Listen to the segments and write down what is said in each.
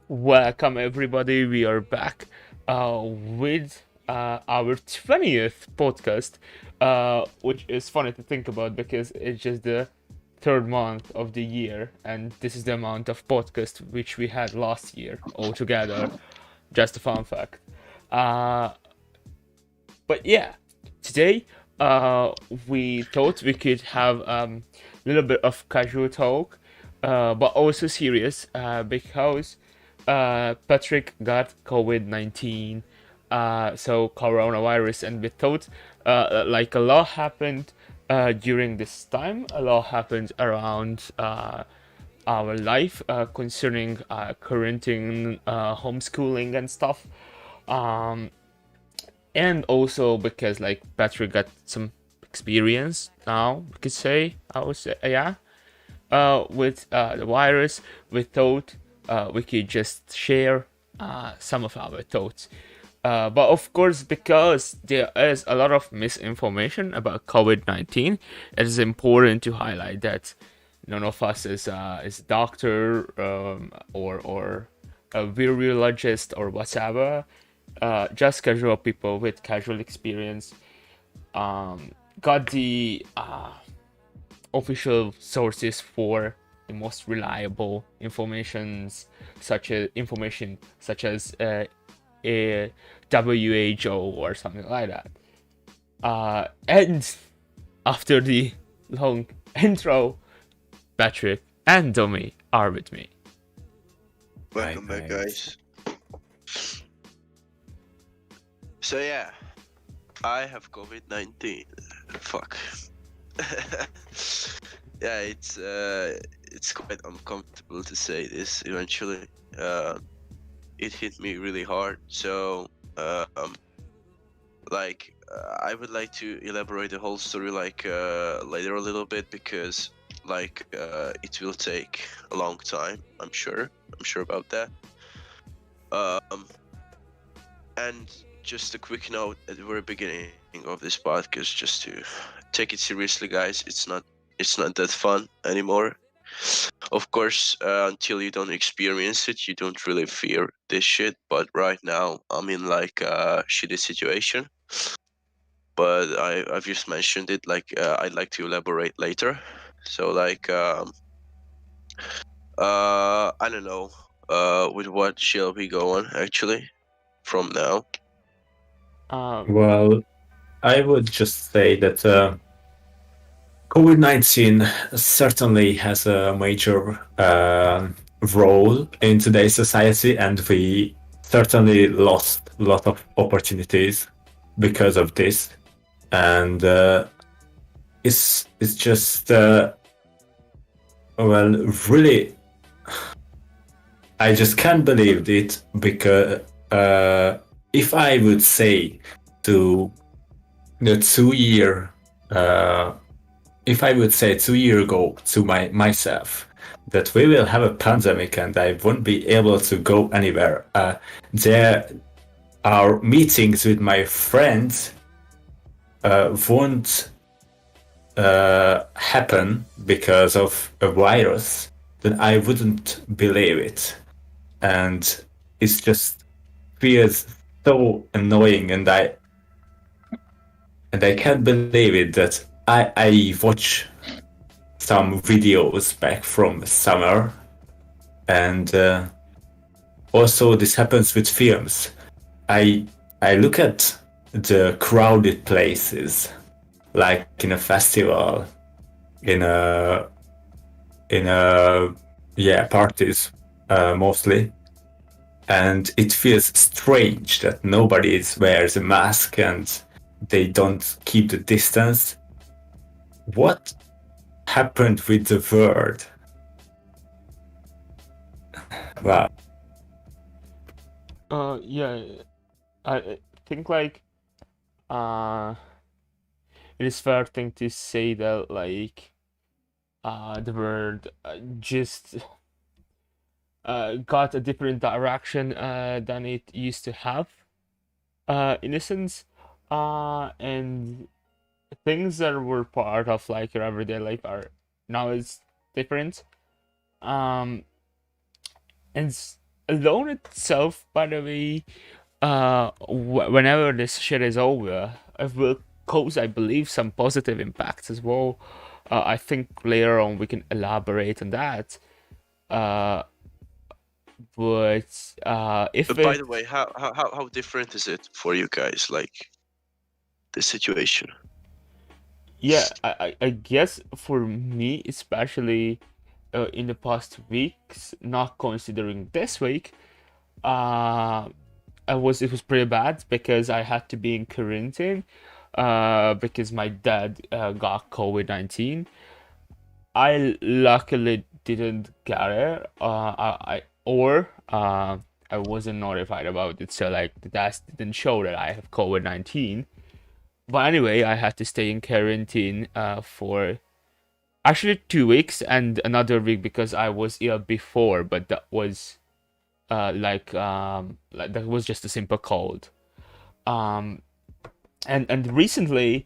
Welcome, everybody. We are back with our 20th podcast, which is funny to think about because it's just the third month of the year, and this is the amount of podcast which we had last year altogether. Just a fun fact. Uh, but yeah, today we thought we could have a little bit of casual talk, but also serious because Patrick got COVID-19, so coronavirus, and we thought like a lot happened during this time. A lot happened around our life concerning quarantine, homeschooling, and stuff. Um, and also because like Patrick got some experience now, we could say, I would say, yeah, with the virus. We thought we could just share some of our thoughts. But of course, because there is a lot of misinformation about COVID-19, it is important to highlight that none of us is a doctor or a virologist or whatever. Just casual people with casual experience got the official sources for the most reliable information such as a WHO or something like that. And after the long intro, Patrick and Domi are with me. Hi, Welcome back, guys. guys. So yeah, I have COVID-19. Fuck. Yeah, it's quite uncomfortable to say this. Eventually, it hit me really hard. So, I would like to elaborate the whole story later a little bit because it will take a long time. I'm sure about that. Um, and just a quick note at the very beginning of this podcast, just to take it seriously, guys. It's not that fun anymore. Of course, until you don't experience it, you don't really fear this shit. But right now, I'm in like a shitty situation. But I've just mentioned it. I'd like to elaborate later. So I don't know. With what shall we go on actually from now? Well, I would just say that COVID-19 certainly has a major role in today's society, and we certainly lost a lot of opportunities because of this. And it's just well, really, I just can't believe it because if I would say to the 2 year if I would say 2 year ago to myself that we will have a pandemic and I won't be able to go anywhere, there are meetings with my friends won't happen because of a virus, then I wouldn't believe it. And it's just feels so annoying, and I can't believe it that I watch some videos back from summer, and also this happens with films. I look at the crowded places, like in a festival, in a yeah, parties mostly, and it feels strange that nobody wears a mask and they don't keep the distance. What happened with the world? Wow. Yeah, I think like uh it is fair thing to say that like the world just got a different direction than it used to have in a sense, and things that were part of like your everyday life are now is different, um and loan itself, by the way, whenever this shit is over, it will cause, I believe, some positive impacts as well. I think later on we can elaborate on that. Uh, but if But by it, the way, how different is it for you guys? Like the situation? yeah, I guess for me, especially in the past weeks, not considering this week, uh, it was pretty bad because I had to be in quarantine, because my dad got COVID-19. I luckily didn't get it. I wasn't notified about it, so like the test didn't show that I have COVID-19. But anyway, I had to stay in quarantine for actually 2 weeks and another week because I was ill before, but that was like that was just a simple cold. Um, and recently,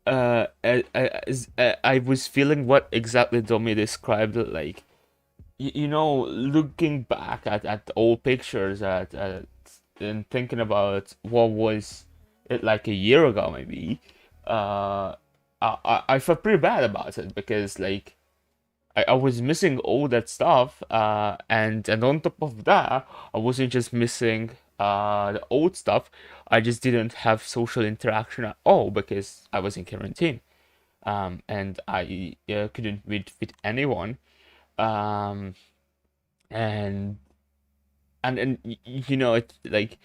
I was feeling what exactly Domi described, like looking back at old pictures and thinking about what was it like a year ago, maybe. I felt pretty bad about it because like I was missing all that stuff, and on top of that, I wasn't just missing the old stuff. I just didn't have social interaction at all because I was in quarantine, and I couldn't meet with anyone, um, and it's like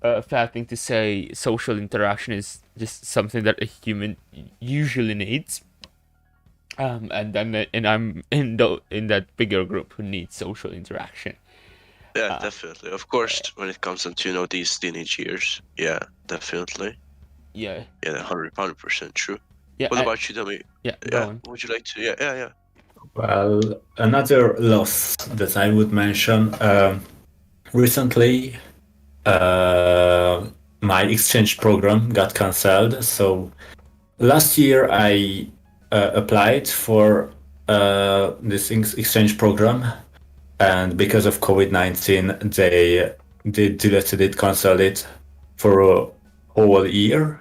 a fair thing to say. Social interaction is just something that a human usually needs. And then and I'm in that bigger group who needs social interaction. Yeah, Uh, definitely. Of course, when it comes into these teenage years, yeah, definitely. yeah, Yeah, 100% true. yeah, What about you, Tommy? yeah. Go Yeah, on. would you like to? Yeah, yeah, yeah. Well, another loss that I would mention recently, my exchange program got cancelled. So last year I applied for this exchange program, and because of COVID-19, they deleted it, cancelled it for a whole year.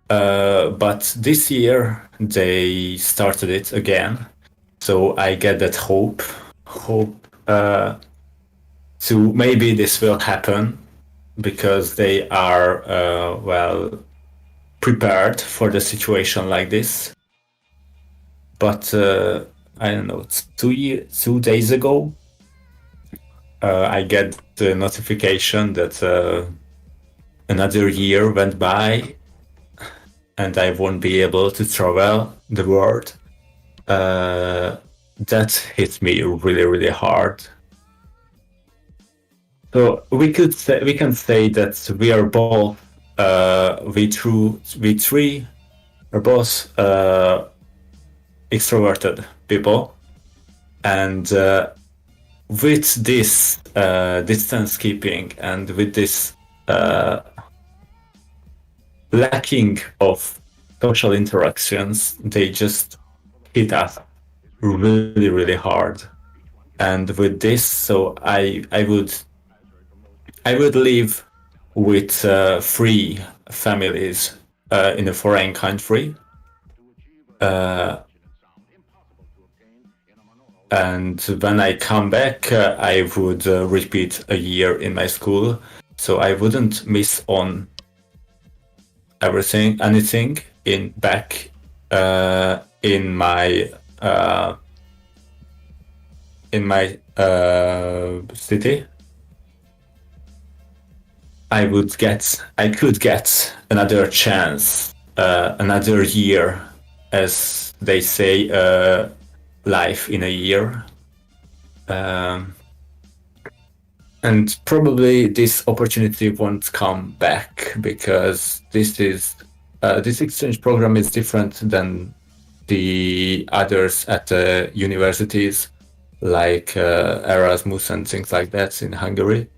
But this year they started it again. So I get that hope to maybe this will happen because they are well prepared for the situation like this. But I don't know. 2 days ago, I get the notification that another year went by, and I won't be able to travel the world. That hit me really, really hard. So we can say that we are both we three are both extroverted people, and with this distance keeping and with this lacking of social interactions, they just hit us really, really hard. And with this, so I would live with three families in a foreign country. And when I come back, I would repeat a year in my school, so I wouldn't miss on anything in back in my city. I could get another chance, another year, as they say, life in a year. And probably this opportunity won't come back because this exchange program is different than the others at the universities, like Erasmus and things like that in Hungary.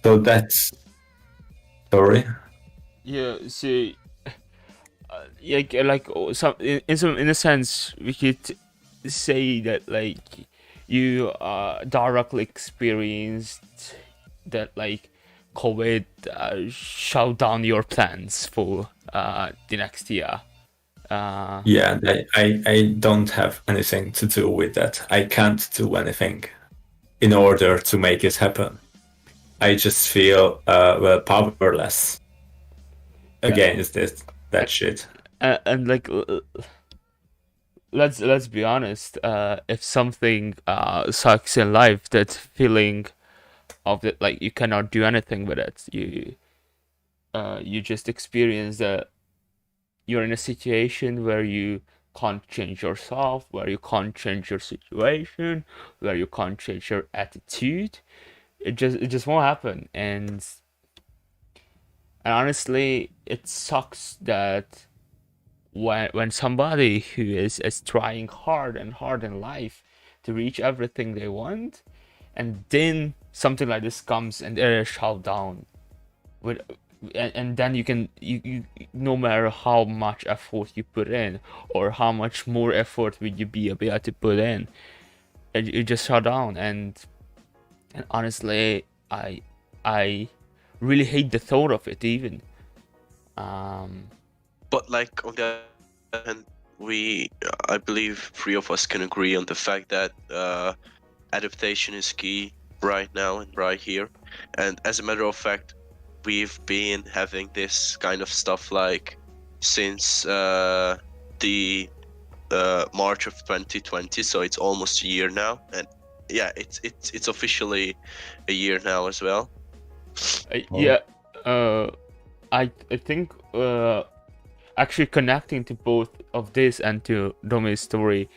So that's sorry. Yeah. See, like some in a sense we could say that like you directly experienced that like COVID shut down your plans for the next year. Yeah, I don't have anything to do with that. I can't do anything in order to make it happen. I just feel well powerless Yeah, against that and, shit. and like let's be honest. If something sucks in life, that feeling of it, like you cannot do anything with it. You just experience that you're in a situation where you can't change yourself, where you can't change your situation, where you can't change your attitude. It just won't happen. And honestly, it sucks that when somebody who is trying hard and hard in life to reach everything they want, and then something like this comes and they're shut down with, and then you no matter how much effort you put in, or how much more effort would you be able to put in, and you just shut down. And honestly, I really hate the thought of it even. um But like on the other hand, I believe three of us can agree on the fact that adaptation is key right now and right here. And as a matter of fact, we've been having this kind of stuff like since the March of 2020, so it's almost a year now. And yeah, it's officially a year now as well. yeah. I think actually connecting to both of this and to Domi's story,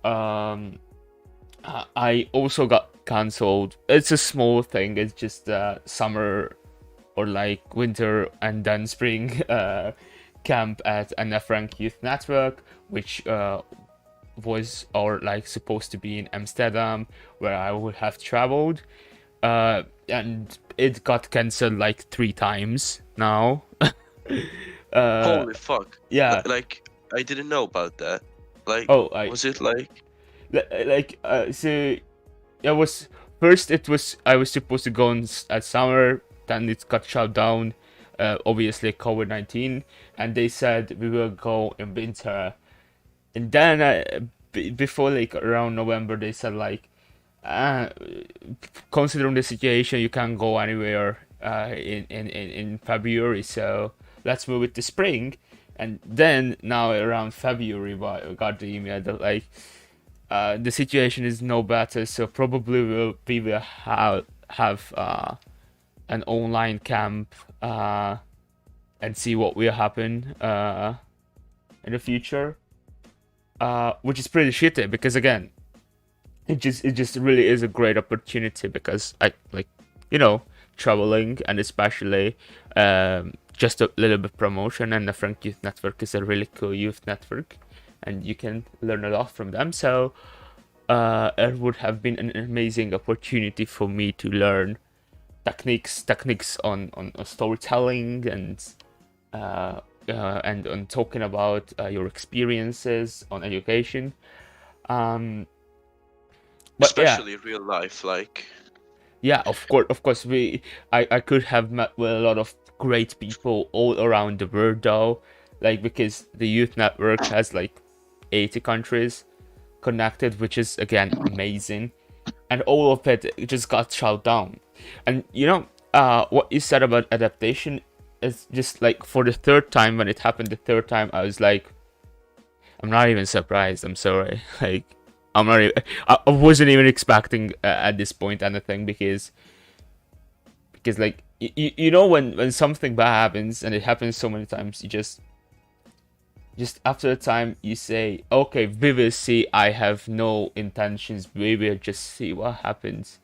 um I also got cancelled. It's a small thing. It's just summer or like winter and then spring camp at Anna Frank Youth Network, which was or like supposed to be in Amsterdam, where I would have traveled. And it got cancelled like 3 times now. Holy fuck! Yeah. Like I didn't know about that. Like, Oh, I was it like? like so it was first. It was I was supposed to go at summer, then it got shut down, obviously COVID-19, and they said we will go in winter. And then before like around November, they said like, uh, considering the situation, you can't go anywhere in February, so let's move it to spring. And then now around February, I got the email that like, the situation is no better, so probably we will have an online camp, and see what will happen in the future, which is pretty shitty because again, it just really is a great opportunity because I like, traveling, and especially just a little bit promotion, and the Frank Youth Network is a really cool youth network, and you can learn a lot from them. So it would have been an amazing opportunity for me to learn techniques on storytelling, and on talking about your experiences on education. Um, but yeah, Especially real life, like. yeah, of course, I could have met with a lot of great people all around the world though, like because the youth network has like 80 countries connected, which is again amazing, and all of it just got shut down. And what you said about adaptation is just like for the third time. When it happened the third time, I was like, I'm not even surprised. I'm sorry. Like, I'm not even, I wasn't even expecting at this point anything, because like when something bad happens, and it happens so many times, you just after a time you say, okay, we will see. I have no intentions. We will just see what happens.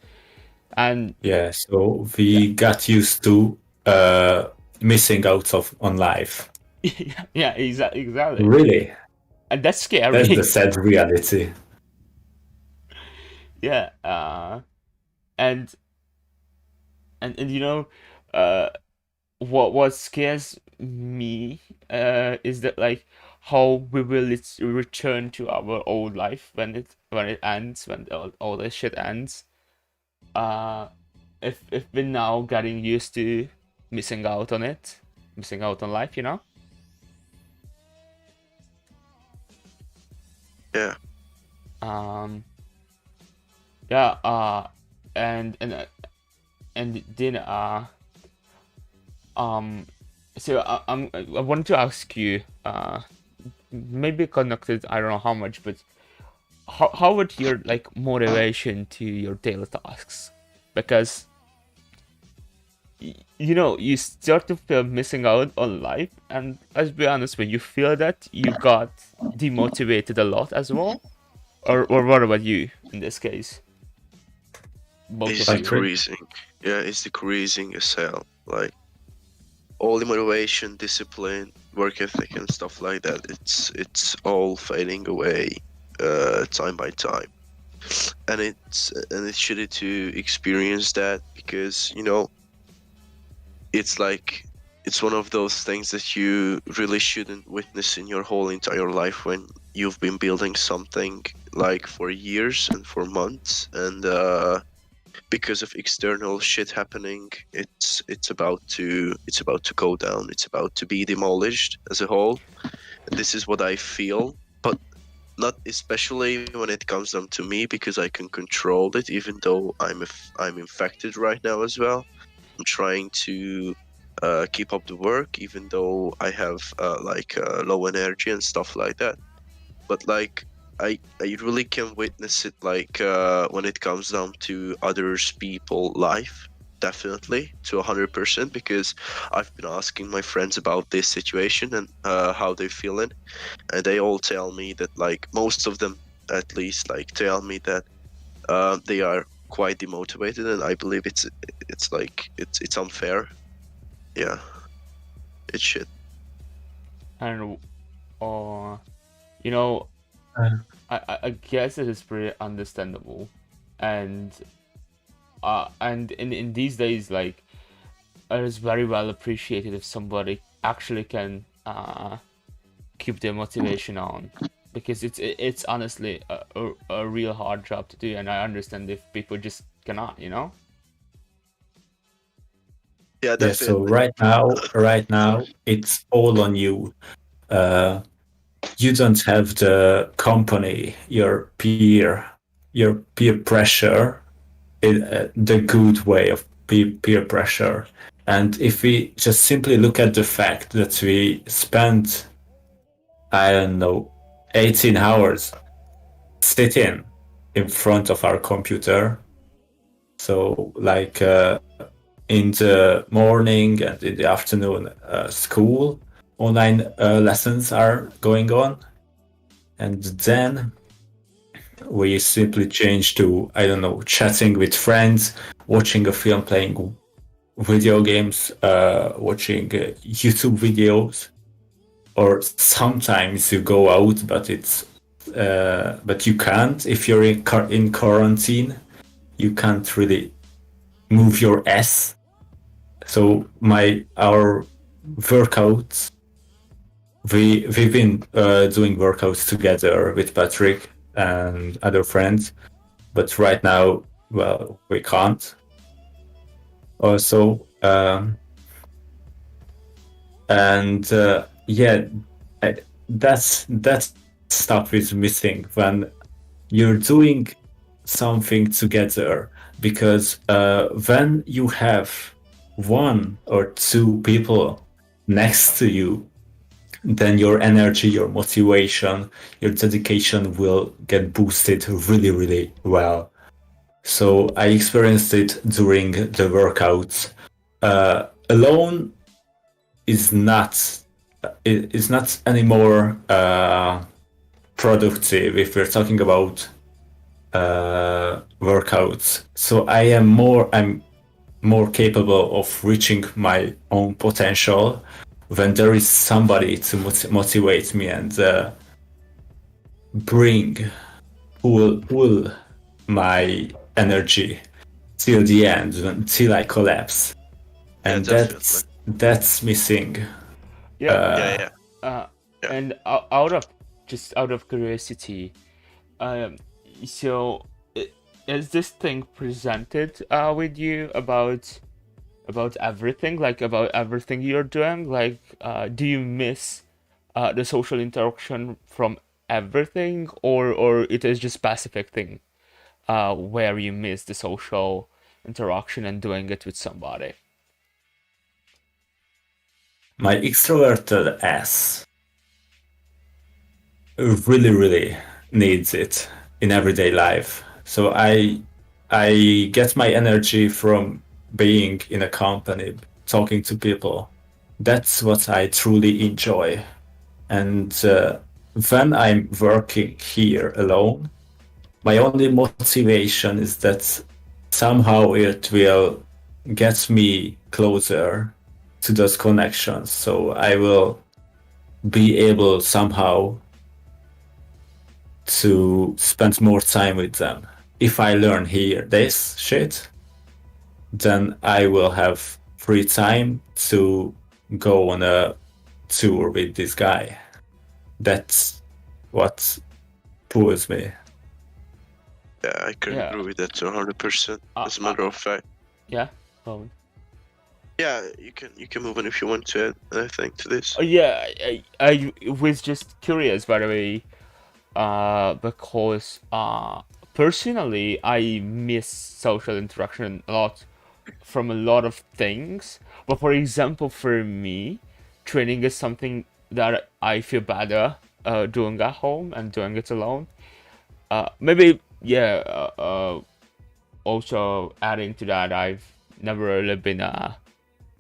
And Yeah, so yeah, we got used to missing out on life. yeah, exactly. Really, And that's that's the scary. sad reality. Yeah. And and uh what scares me is that like how we will return to our old life when it ends, when all this shit ends. Uh, if we're now getting used to missing out on it, missing out on life, you know. Yeah. Yeah. And then so I wanted to ask you, maybe connected, I don't know how much, but how would your like motivation to your daily tasks? Because you know, you start to feel missing out on life, and let's be honest, when you feel that, you got demotivated a lot as well. Or what about you in this case? Both It's of you. decreasing. Yeah, it's decreasing as hell. Like all the motivation, discipline, work ethic, and stuff like that. It's all fading away, time by time. And it's shitty to experience that, because you know, it's like it's one of those things that you really shouldn't witness in your whole entire life when you've been building something like for years and for months, and because of external shit happening, it's about to go down. It's about to be demolished as a whole. And this is what I feel, but not especially when it comes down to me, because I can control it. Even though I'm infected right now as well, I'm trying to keep up the work, even though I have low energy and stuff like that. But like I really can witness it, like when it comes down to others people life, definitely to 100%, because I've been asking my friends about this situation and how they feeling, and they all tell me that, like most of them at least, like tell me that they are quite demotivated, and I believe it's unfair. Yeah, it's shit. And you know, Uh, I guess it is pretty understandable, and in these days, like, it is very well appreciated if somebody actually can keep their motivation on, because it's honestly a real hard job to do, and I understand if people just cannot, you know. Yeah, yeah, so definitely. right now, it's all on you. Uh, you don't have the company, your peer pressure, in the good way of peer pressure. And if we just simply look at the fact that we spent, I don't know, 18 hours sitting in front of our computer, so like in the morning and in the afternoon, school online lessons are going on, and then we simply change to, I don't know, chatting with friends, watching a film, playing video games, watching YouTube videos, or sometimes you go out, but but you can't if you're in quarantine. You can't really move your ass. So our workouts, we've been doing workouts together with Patrick and other friends, but right now, well, we can't. Also, and yeah, that stuff is missing when you're doing something together, because when you have one or two people next to you, then your energy, your motivation, your dedication will get boosted really, really well. So I experienced it during the workouts. Alone is not anymore productive if we're talking about workouts. So I'm more capable of reaching my own potential when there is somebody to motivate me and pull my energy till the end, until I collapse. Yeah, And definitely. that's missing. Yeah. Yeah, yeah. Yeah. And out of curiosity, um, so i- is this thing presented with you about everything, like about everything you're doing? Like, do you miss the social interaction from everything, or it is just specific thing where you miss the social interaction and doing it with somebody? My extroverted ass really needs it in everyday life. So I get my energy from being in a company, talking to people. That's what I truly enjoy. And when I'm working here alone, my only motivation is that somehow it will get me closer to those connections. So I will be able somehow to spend more time with them. If I learn here this shit, then I will have free time to go on a tour with this guy. That's what pulls me. Yeah, I can Yeah. agree with that to 100%. As a matter of fact. Yeah. Um, Yeah, you can move on if you want to add anything to this. yeah, I was just curious, by the way, because personally, I miss social interaction a lot from a lot of things. But for example, for me, training is something that I feel better doing at home and doing it alone. Maybe, yeah. Also, adding to that, I've never really been a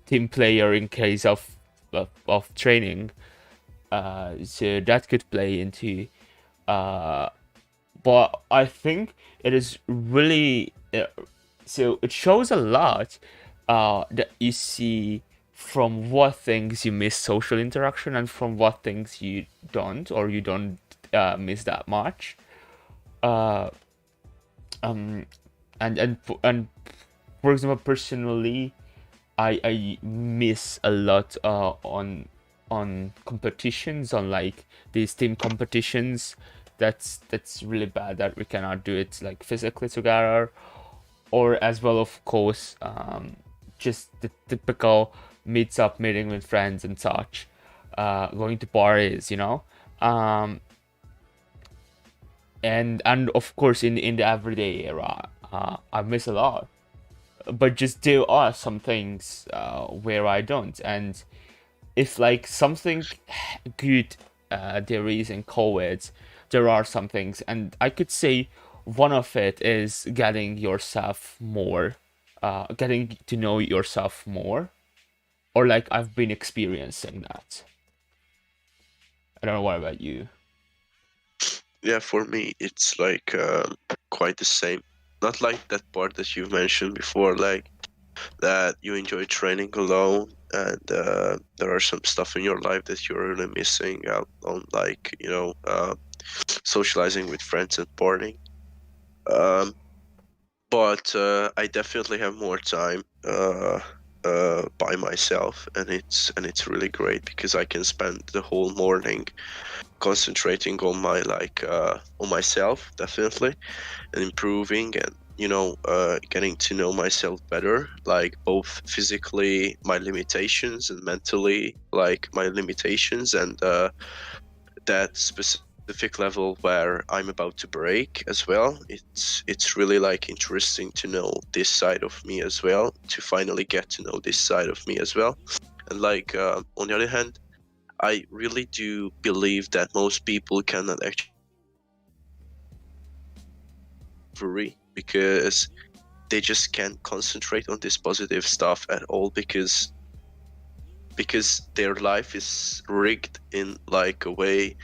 team player in case of training. So that could play into. Uh, but I think it is really so it shows a lot that you see from what things you miss social interaction and from what things you don't, or you don't miss that much. Uh, um, and for example, personally, I miss a lot on competitions, on like these team competitions. That's really bad that we cannot do it like physically together, or as well, of course, just the typical meets up meeting with friends and such, going to parties, um, and of course in the everyday era, I miss a lot. But just there are some things where I don't, and if like something good there is in COVID, there are some things, and I could say one of it is getting to know yourself more, or like I've been experiencing that. I don't know, what about you? Yeah, for me, it's like quite the same. Not like that part that you mentioned before, like that you enjoy training alone, and there are some stuff in your life that you're really missing out on, like socializing with friends and partying. Um, but I definitely have more time by myself, and it's really great because I can spend the whole morning concentrating on my on myself, definitely, and improving, and getting to know myself better, like both physically my limitations and mentally like my limitations, and that specific level where I'm about to break as well. It's really like interesting to know this side of me as well, to finally get to know this side of me as well. And like on the other hand, I really do believe that most people cannot actually worry, because they just can't concentrate on this positive stuff at all, because their life is rigged in like a way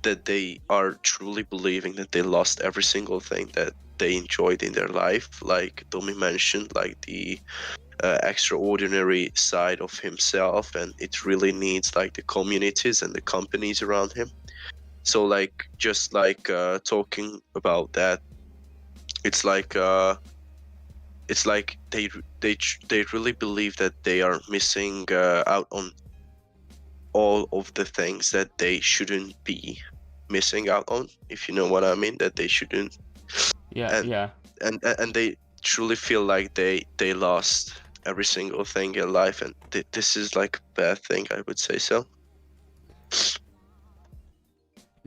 that they are truly believing that they lost every single thing that they enjoyed in their life, like Domi mentioned, like the extraordinary side of himself, and it really needs like the communities and the companies around him. So like just like talking about that, it's like they really believe that they are missing out on all of the things that they shouldn't be missing out on, if you know what I mean, that they shouldn't, Yeah, and yeah. and they truly feel like they lost every single thing in life, and this is like a bad thing, I would say so.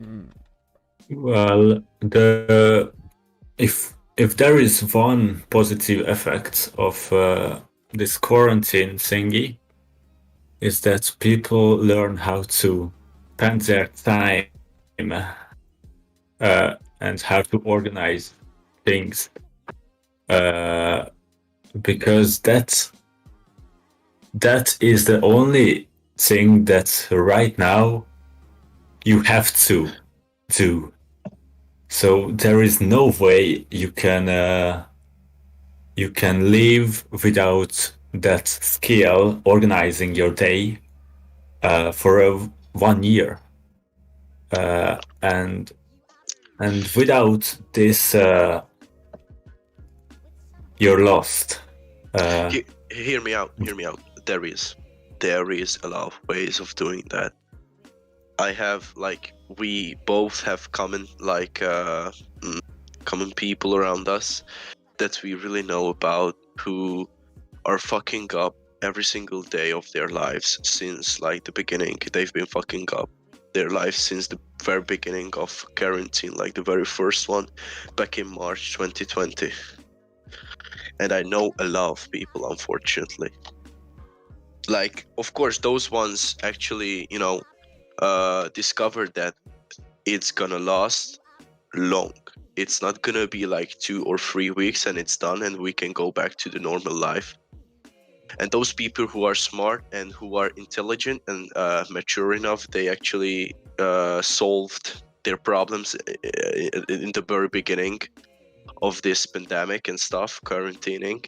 Mm, Well, if there is one positive effect of this quarantine thingy, is that people learn how to spend their time and how to organize things, because that is the only thing that right now you have to do. So there is no way you can live without that skill organizing your day for 1 year, and without this you're lost. Hear me out. There is a lot of ways of doing that. I have like we both have common common people around us that we really know about who are fucking up every single day of their lives since like the beginning. They've been fucking up their lives since the very beginning of quarantine, like the very first one back in March 2020. And I know a lot of people, unfortunately. Like, of course, those ones actually, discovered that it's gonna last long. It's not gonna be like 2 or 3 weeks and it's done and we can go back to the normal life. And those people who are smart and who are intelligent and mature enough, they actually solved their problems in the very beginning of this pandemic and stuff, quarantining.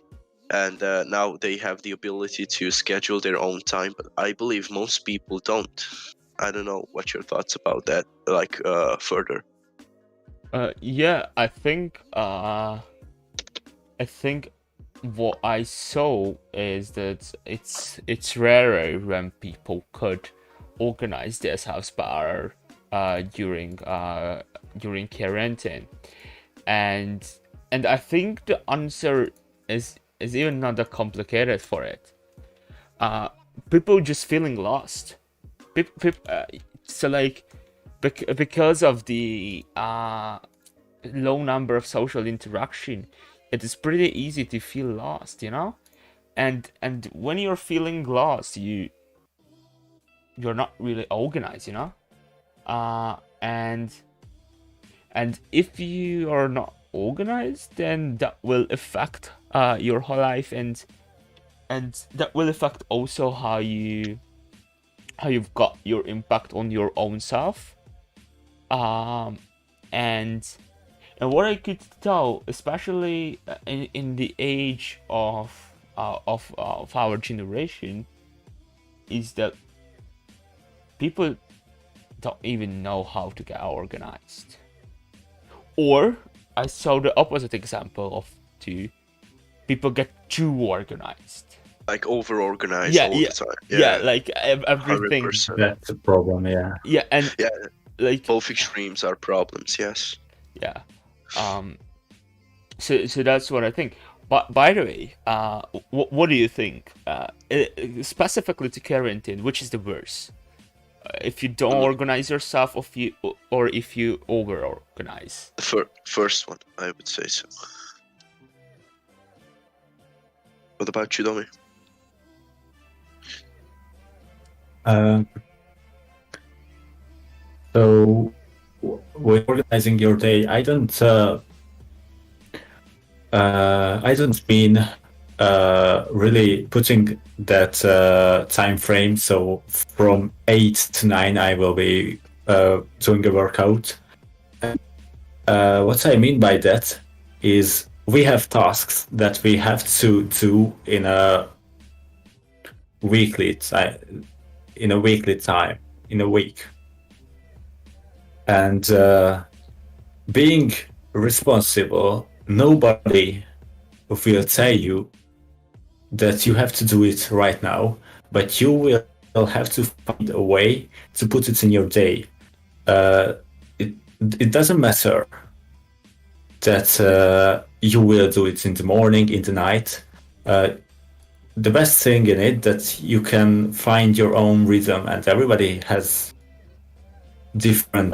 And now they have the ability to schedule their own time. But I believe most people don't. I don't know what your thoughts about that, like further. Yeah, I think what I saw is that it's rarer when people could organize themselves better during quarantine, and I think the answer is even not that complicated for it. People just feeling lost. So like because of the low number of social interaction, it is pretty easy to feel lost, and when you're feeling lost, you're not really organized, and if you are not organized, then that will affect your whole life, and that will affect also how you've got your impact on your own self. And what I could tell, especially in the age of our generation, is that people don't even know how to get organized. Or I saw the opposite example of two people get too organized. Like over-organized all the time. Yeah, like everything. 100%. That's a problem, yeah. Yeah, and Yeah, like both extremes are problems, yes. yeah. So that's what I think. But by the way, what do you think? Specifically to quarantine, which is the worst? If you don't organize yourself, or if you over-organize? The first one, I would say so. What about you, Domi? So, when organizing your day, I don't mean really putting that time frame. So from 8 to 9, I will be doing a workout. What I mean by that is we have tasks that we have to do in a weekly time, in a week, and being responsible, nobody will tell you that you have to do it right now, but you will will have to find a way to put it in your day. It doesn't matter that you will do it in the morning, in the night. The best thing in it that you can find your own rhythm, and everybody has different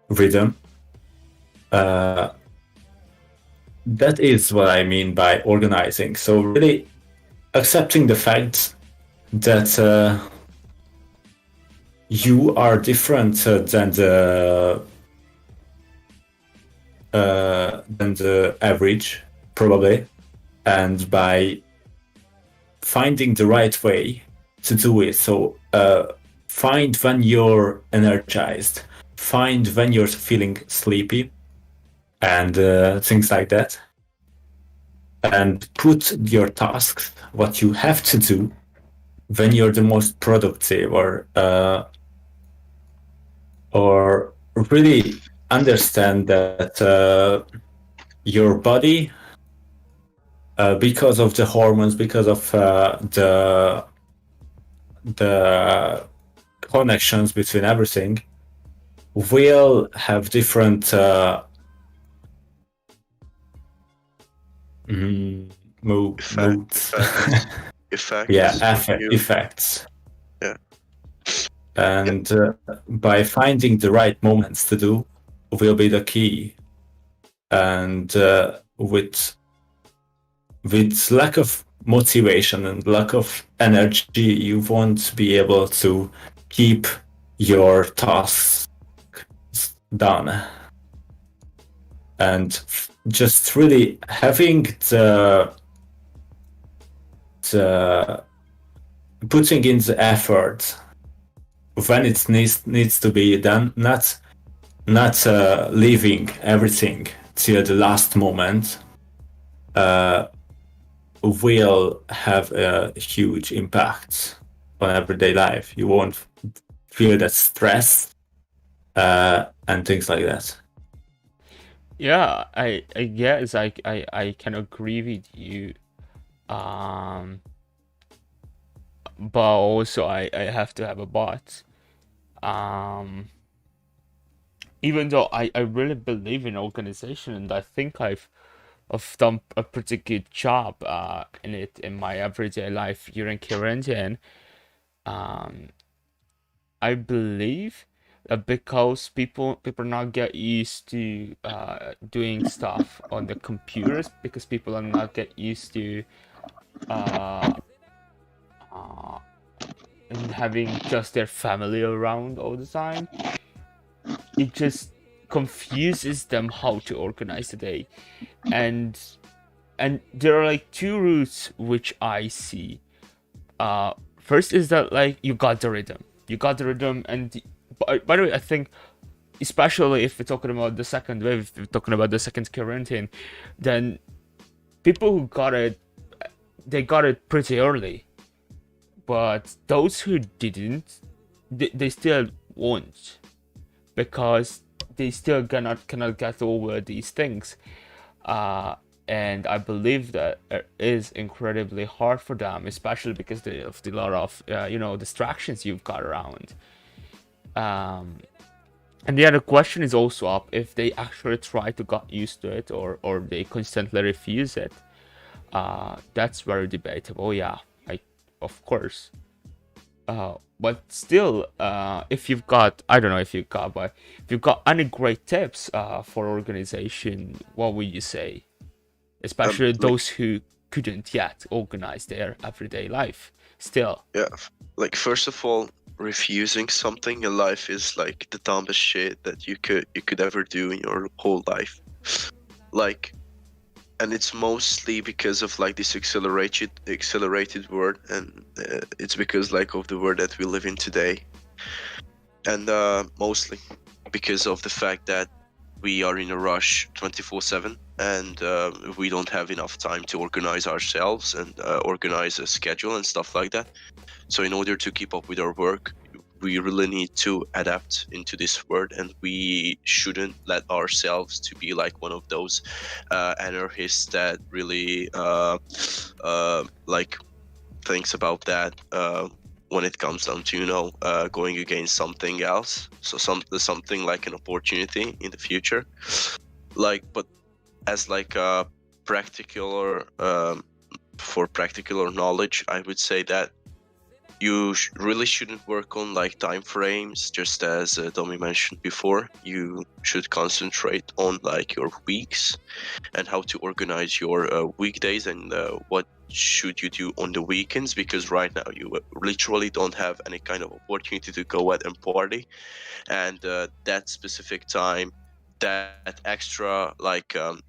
rhythm. That is what I mean by organizing. So really accepting the fact that you are different than the average, probably, and by finding the right way to do it. So find when you're energized, find when you're feeling sleepy, and things like that, and put your tasks, what you have to do, when you're the most productive, or really understand that your body, because of the hormones, because of the connections between everything, will have different moods. Effects. Yeah, You- effects. Yeah. And by finding the right moments to do will be the key. And with lack of motivation and lack of energy, you won't be able to keep your tasks done. And just really having the putting in the effort when it needs to be done, not leaving everything till the last moment, will have a huge impact on everyday life. You won't feel that stress and things like that. Yeah, I guess I can agree with you. But also I have to have a but. Even though I really believe in organization, and I think I've done a pretty good job in it in my everyday life during quarantine. I believe that because people not get used to doing stuff on the computers, because people are not get used to and having just their family around all the time, it just confuses them how to organize the day. And there are like two routes which I see. First is that like you got the rhythm, and by the way, I think especially if we're talking about the second wave, if we're talking about the second quarantine, then people who got it, they got it pretty early. But those who didn't, they still won't, because they still cannot get over these things. And I believe that it is incredibly hard for them, especially because of the lot of distractions you've got around. And the other question is also up if they actually try to get used to it, or they constantly refuse it. That's very debatable. Yeah, of course. But still, if you've got, I don't know if you've got, but if you've got any great tips for organization, what would you say? Especially those who couldn't yet organize their everyday life still. Yeah, like first of all, refusing something in life is like the dumbest shit that you could ever do in your whole life. Like, and it's mostly because of like this accelerated world, and it's because like of the world that we live in today, and mostly because of the fact that we are in a rush 24/7, and we don't have enough time to organize ourselves and organize a schedule and stuff like that. So in order to keep up with our work, we really need to adapt into this world, and we shouldn't let ourselves to be like one of those anarchists that really like thinks about that when it comes down to going against something else, so something like an opportunity in the future, but as like a practical for practical knowledge, I would say that you really shouldn't work on like time frames, just as Domi mentioned before. You should concentrate on like your weeks and how to organize your weekdays, and what should you do on the weekends, because right now you literally don't have any kind of opportunity to go out and party, and that specific time, that extra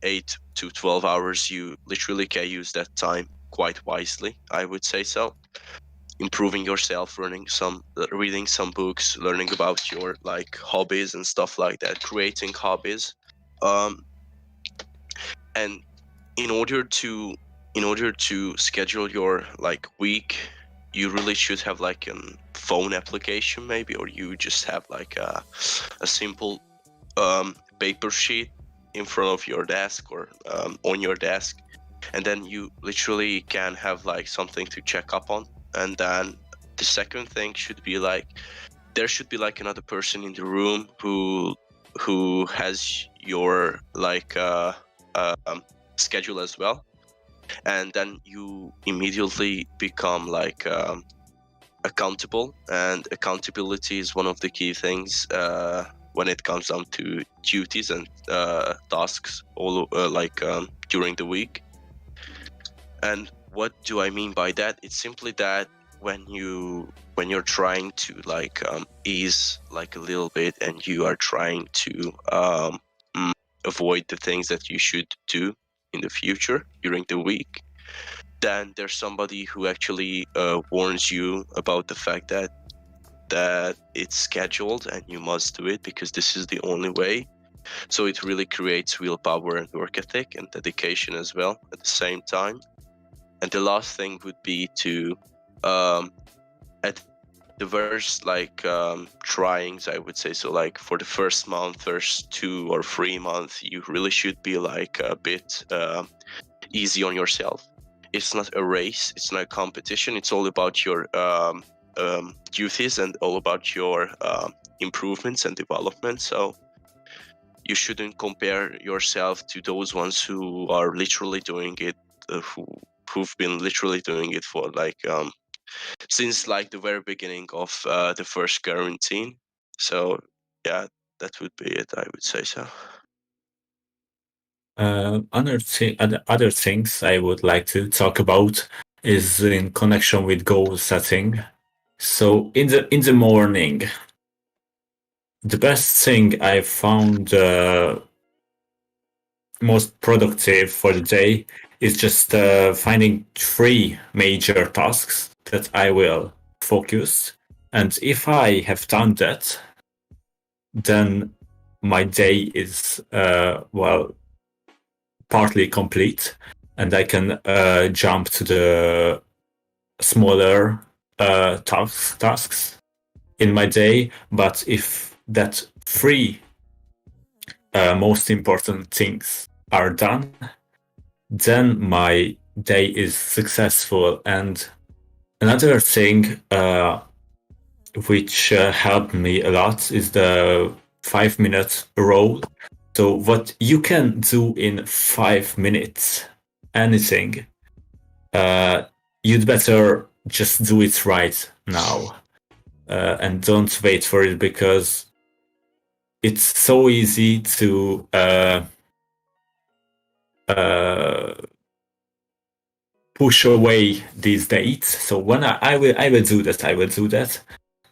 8 to 12 hours, you literally can use that time quite wisely, I would say. So improving yourself, reading some books, learning about your like hobbies and stuff like that, creating hobbies, um and in order to schedule your like week, you really should have like a phone application maybe, or you just have like a simple paper sheet in front of your desk, or on your desk, and then you literally can have like something to check up on. And then the second thing should be like, there should be like another person in the room who has your like schedule as well, and then you immediately become like accountable. And accountability is one of the key things when it comes down to duties and tasks all during the week. And what do I mean by that? It's simply that when you're trying to like ease like a little bit, and you are trying to avoid the things that you should do in the future during the week, then there's somebody who actually warns you about the fact that it's scheduled and you must do it, because this is the only way. So it really creates willpower and work ethic and dedication as well at the same time. And the last thing would be to at the first tryings, I would say, so like for the first month, first 2 or 3 months, you really should be like a bit easy on yourself. It's not a race, it's not a competition, it's all about your duties and all about your improvements and development. So you shouldn't compare yourself to those ones who are literally doing it, who've been literally doing it for like since like the very beginning of the first quarantine. So yeah, that would be it, I would say. So Other things I would like to talk about is in connection with goal setting. So in the morning, the best thing I found most productive for the day is just finding 3 major tasks that I will focus. And if I have done that, then my day is partly complete, and I can jump to the smaller tasks in my day. But if that 3 most important things are done, then my day is successful. And another thing which helped me a lot is the 5-minute rule. So what you can do in 5 minutes, anything, you'd better just do it right now, and don't wait for it, because it's so easy to push away these dates. So when I will do that,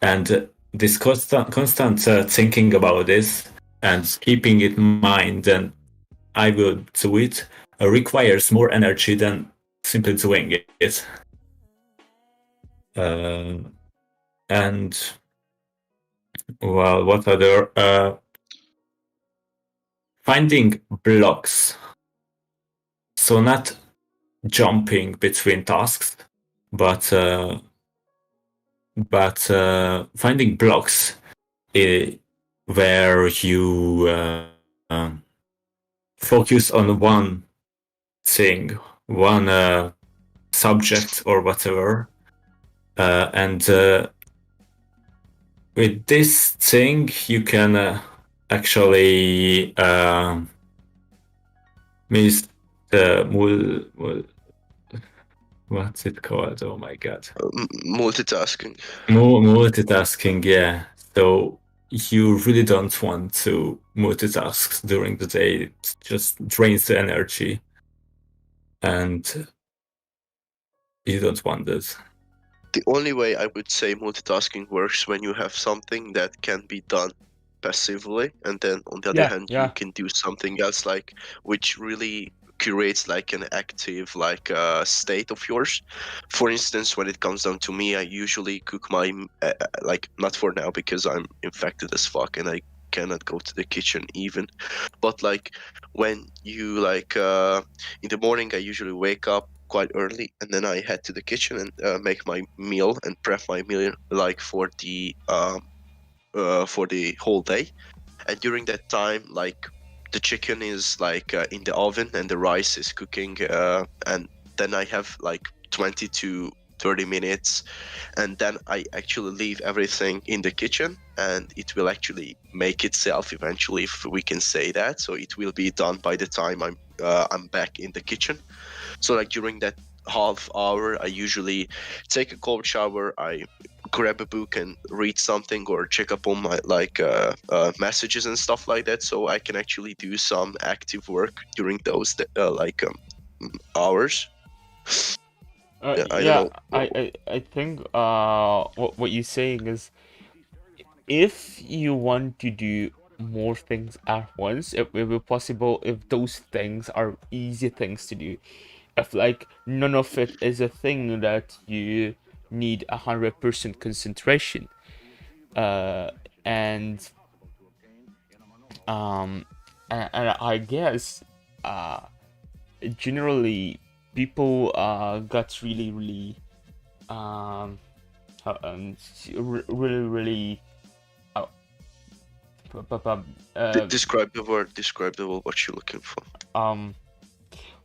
and this constant thinking about this and keeping it in mind, and I will do it, requires more energy than simply doing it. And well, what other finding blocks. So not jumping between tasks, but finding blocks where you focus on one thing, one subject or whatever, And with this thing, you can actually miss the what's it called? Oh my god. Multitasking. Multitasking, yeah. So you really don't want to multitask during the day. It just drains the energy, and you don't want this. The only way I would say multitasking works when you have something that can be done passively, and then on the other hand you Yeah. can do something else, like, which really creates like an active like state of yours. For instance, when it comes down to me, I usually cook my like, not for now because I'm infected as fuck and I cannot go to the kitchen even, but like when you like in the morning I usually wake up quite early and then I head to the kitchen and make my meal and prep my meal like for the whole day. And during that time, like, the chicken is like in the oven and the rice is cooking, and then I have like 20 to 30 minutes, and then I actually leave everything in the kitchen and it will actually make itself eventually, if we can say that. So it will be done by the time I'm back in the kitchen. So like during that half hour, I usually take a cold shower, I grab a book and read something or check up on my like messages and stuff like that, so I can actually do some active work during those hours. Yeah, I don't Yeah, know. I think what you're saying is, if you want to do more things at once, it will be possible if those things are easy things to do. If like none of it is a thing that you need 100% concentration, uh, and um, and I guess generally people got really um, really uh, Describe the word what you're looking for. um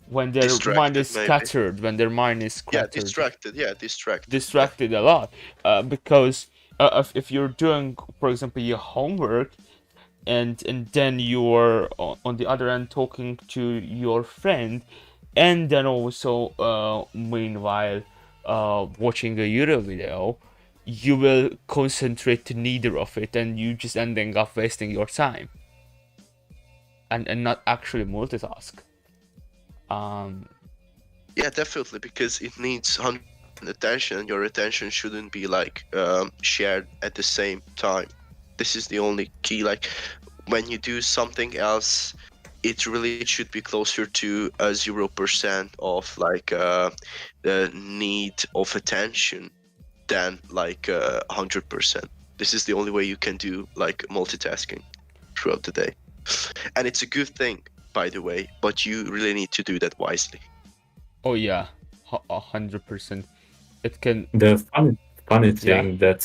when their mind Distracted, is maybe. scattered, when their mind is Yeah, scattered, distracted. Yeah, distracted. Yeah. distracted a lot, because if you're doing, for example, your homework, and then you're on the other end talking to your friend, and then also meanwhile watching a YouTube video, you will concentrate to neither of it, and you just ending up wasting your time and not actually multitask. um Yeah, definitely, because it needs 100% attention, and your attention shouldn't be like shared at the same time. This is the only key. Like, when you do something else, it really should be closer to a 0% of like the need of attention than like 100%. This is the only way you can do like multitasking throughout the day, and it's a good thing, by the way. But you really need to do that wisely. oh yeah, 100%. It can. The funny Yeah. thing that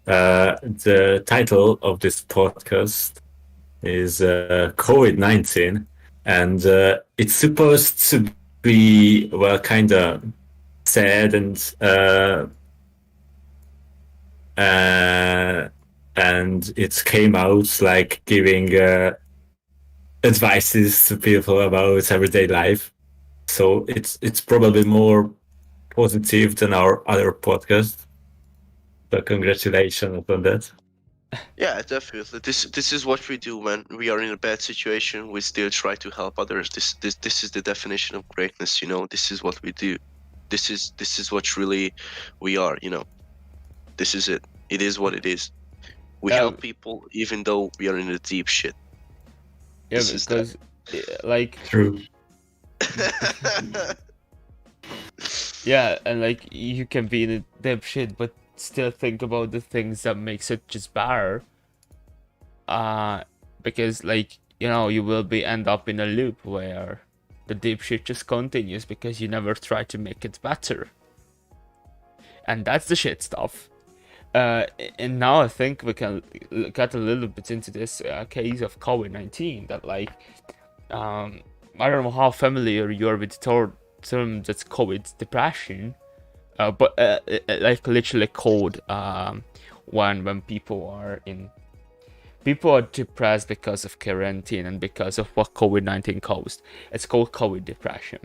the title of this podcast is COVID-19, and it's supposed to be, well, kind of sad and it came out like giving advices to people about everyday life. So it's probably more positive than our other podcast. So congratulations on that. Yeah, definitely. This is what we do when we are in a bad situation. We still try to help others. This is the definition of greatness. You know, this is what we do. This is what really we are. You know, this is it. It is what it is. We help people even though we are in a deep shit. Yeah, This is that. because like True. yeah, and like you can be in a deep shit, but still think about the things that makes it just better. Because like, you know, you will be end up in a loop where the deep shit just continues because you never try to make it better. And that's the shit stuff. And now I think we can get a little bit into this case of COVID-19, that like, I don't know how familiar you are with the term that's COVID depression. but like literally cold when people are depressed because of quarantine and because of what COVID-19 caused. It's called COVID depression.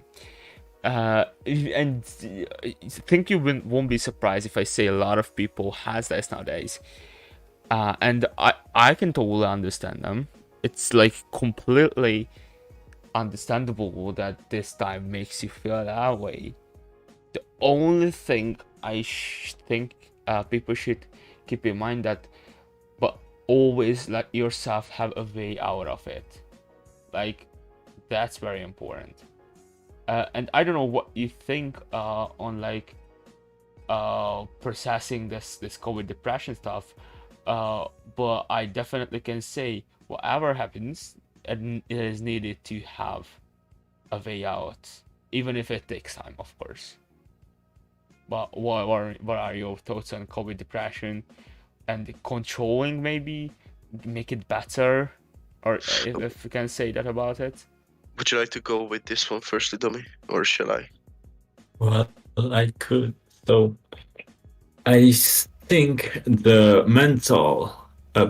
And I think you won't be surprised if I say a lot of people has this nowadays. And I can totally understand them. It's like completely understandable that this time makes you feel that way. The only thing I think people should keep in mind that, but always let yourself have a way out of it. Like, that's very important. And I don't know what you think on like processing this COVID depression stuff, but I definitely can say whatever happens, it is needed to have a way out, even if it takes time, of course. But what are your thoughts on COVID depression and controlling, maybe make it better, or if you can say that about it? Would you like to go with this one firstly, Domi, or shall I? Well, I could. So I think the mental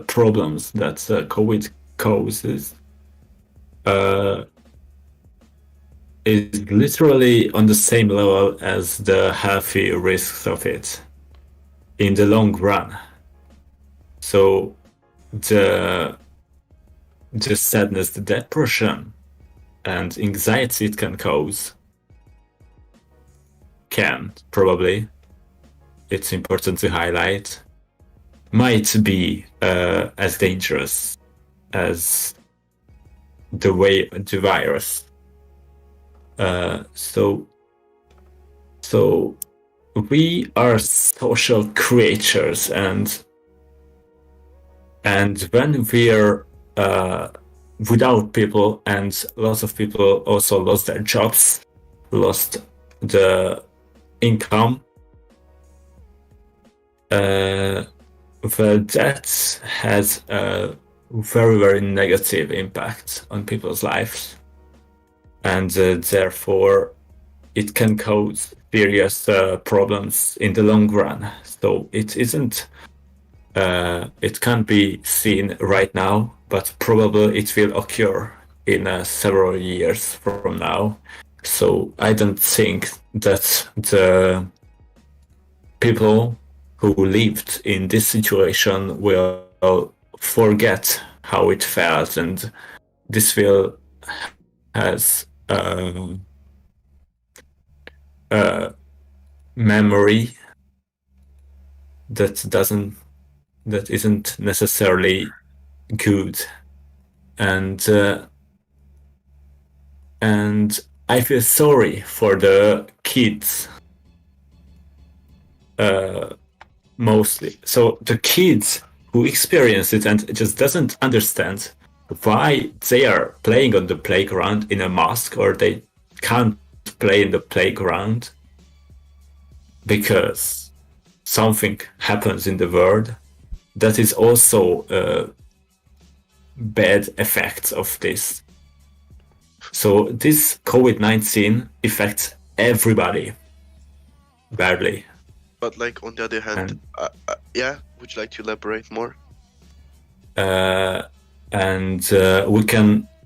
problems that COVID causes is literally on the same level as the healthy risks of it in the long run. So the sadness, the depression, and anxiety it can cause can probably, it's important to highlight, might be as dangerous as the virus. So we are social creatures, and when we're without people, and lots of people also lost their jobs, lost the income, well, that has a very, very negative impact on people's lives, and therefore it can cause serious problems in the long run. So it isn't, it can't be seen right now, but probably it will occur in several years from now. So I don't think that the people who lived in this situation will forget how it felt, and this will has memory that isn't necessarily good, and I feel sorry for the kids mostly. So the kids who experience it and just doesn't understand why they are playing on the playground in a mask, or they can't play in the playground because something happens in the world. That is also bad effects of this. So this COVID-19 affects everybody badly. But like on the other hand, yeah, would you like to elaborate more?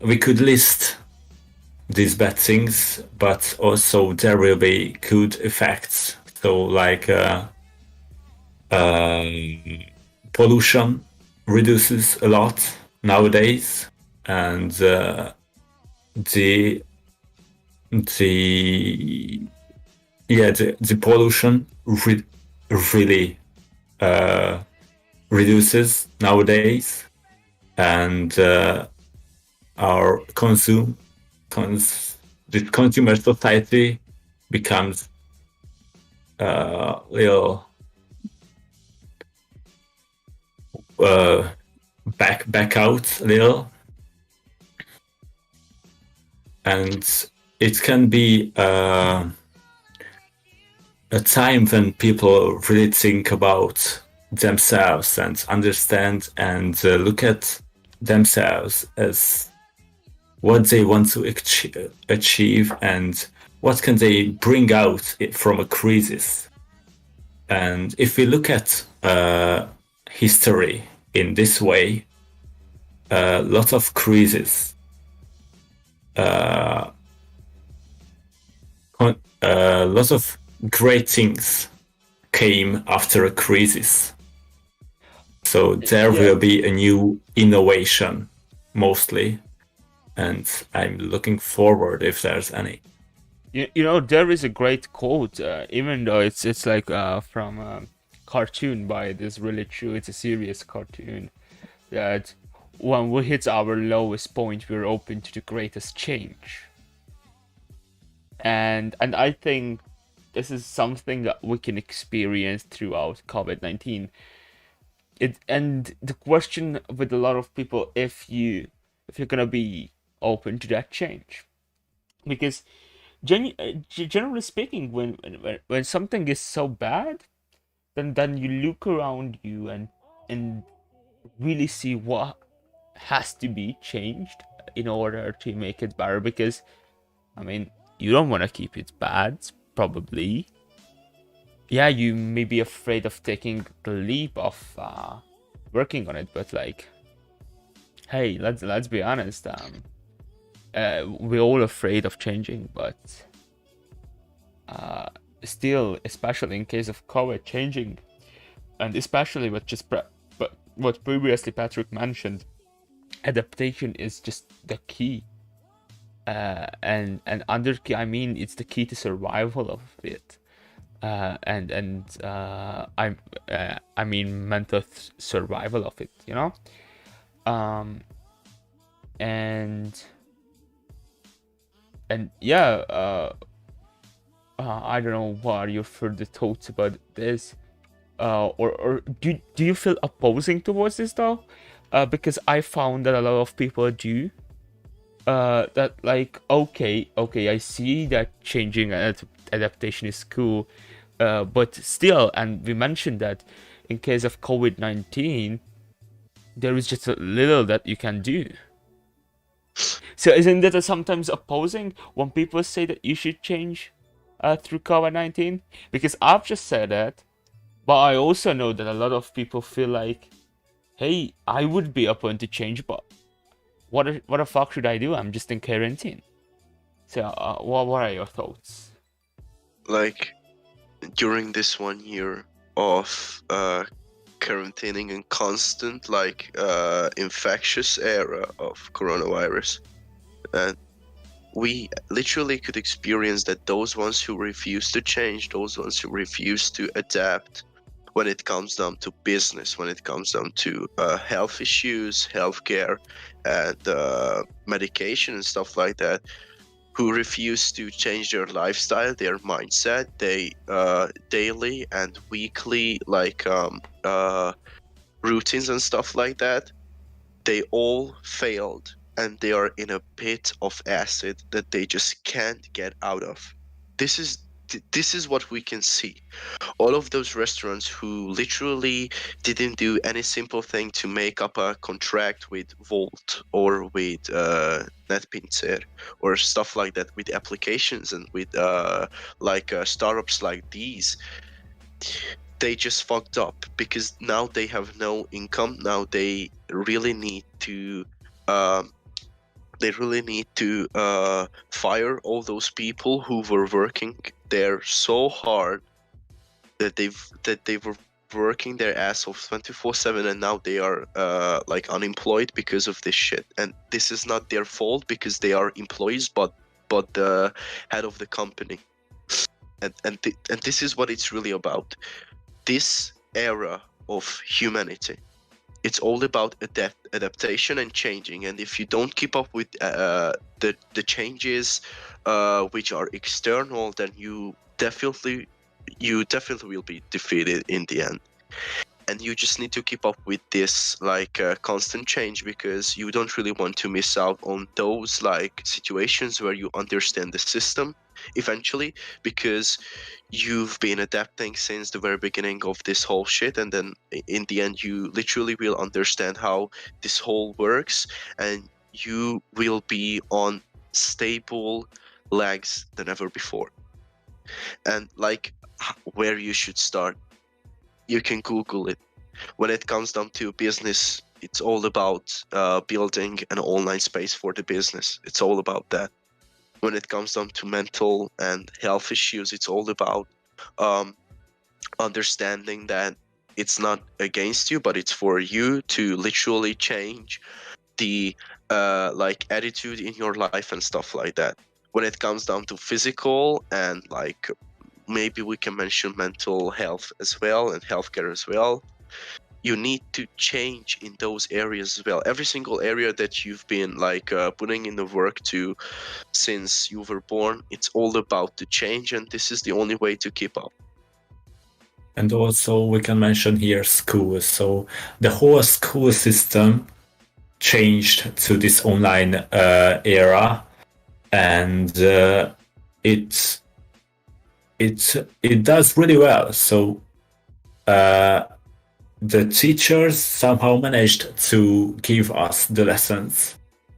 We could list these bad things, but also there will be good effects. So like pollution reduces a lot nowadays, and the pollution really reduces nowadays, and our the consumer society becomes little back out a little, and it can be a time when people really think about themselves and understand and look at themselves as what they want to achieve and what can they bring out from a crisis. And if we look at history in this way, lots of crises, lots of great things came after a crisis. So there Yeah. will be a new innovation, mostly, and I'm looking forward if there's any. You know, there is a great quote, even though it's like from a cartoon, by this really true. It's a serious cartoon that when we hit our lowest point, we're open to the greatest change. And I think this is something that we can experience throughout COVID-19. And the question with a lot of people, if you're gonna be open to that change, because generally speaking, when something is so bad, then you look around you and really see what has to be changed in order to make it better. Because I mean, you don't want to keep it bad, probably. Yeah, you may be afraid of taking the leap of working on it, but like, hey, let's be honest. We're all afraid of changing, but still, especially in case of COVID, changing, and especially but what previously Patrick mentioned, adaptation is just the key. And under key, I mean, it's the key to survival of it. I mean mental survival of it, you know. Um, and yeah, I don't know what are your further thoughts about this, or do you feel opposing towards this though? Because I found that a lot of people do. That like, okay, I see that changing and adaptation is cool, but still, and we mentioned that in case of COVID-19, there is just a little that you can do. So isn't that sometimes opposing when people say that you should change through COVID-19? Because I've just said that, but I also know that a lot of people feel like, hey, I would be open to change, but what the fuck should I do? I'm just in quarantine. So what are your thoughts? Like during this 1 year of quarantining and constant like infectious era of coronavirus, and we literally could experience that those ones who refuse to change, those ones who refuse to adapt when it comes down to business, when it comes down to health issues, healthcare, and medication and stuff like that, who refuse to change their lifestyle, their mindset, they daily and weekly like routines and stuff like that, they all failed, and they are in a pit of acid that they just can't get out of. This is what we can see. All of those restaurants who literally didn't do any simple thing to make up a contract with Volt or with NetPinzer or stuff like that, with applications and with startups like these, they just fucked up because now they have no income. Now they really need to fire all those people who were working there so hard that they were working their ass off 24/7, and now they are like unemployed because of this shit. And this is not their fault because they are employees, but the head of the company. And this is what it's really about. This era of humanity, it's all about adaptation and changing. And if you don't keep up with the changes which are external, then you definitely will be defeated in the end. And you just need to keep up with this like constant change, because you don't really want to miss out on those like situations where you understand the system eventually, because you've been adapting since the very beginning of this whole shit, and then in the end you literally will understand how this whole works, and you will be on stable legs than ever before. And like where you should start, you can Google it. When it comes down to business, it's all about building an online space for the business. It's all about that. When it comes down to mental and health issues, it's all about um, understanding that it's not against you, but it's for you to literally change the like attitude in your life and stuff like that. When it comes down to physical and like maybe we can mention mental health as well and healthcare as well, you need to change in those areas as well. Every single area that you've been like putting in the work to since you were born, it's all about the change, and this is the only way to keep up. And also we can mention here schools. So the whole school system changed to this online era, and it does really well. So the teachers somehow managed to give us the lessons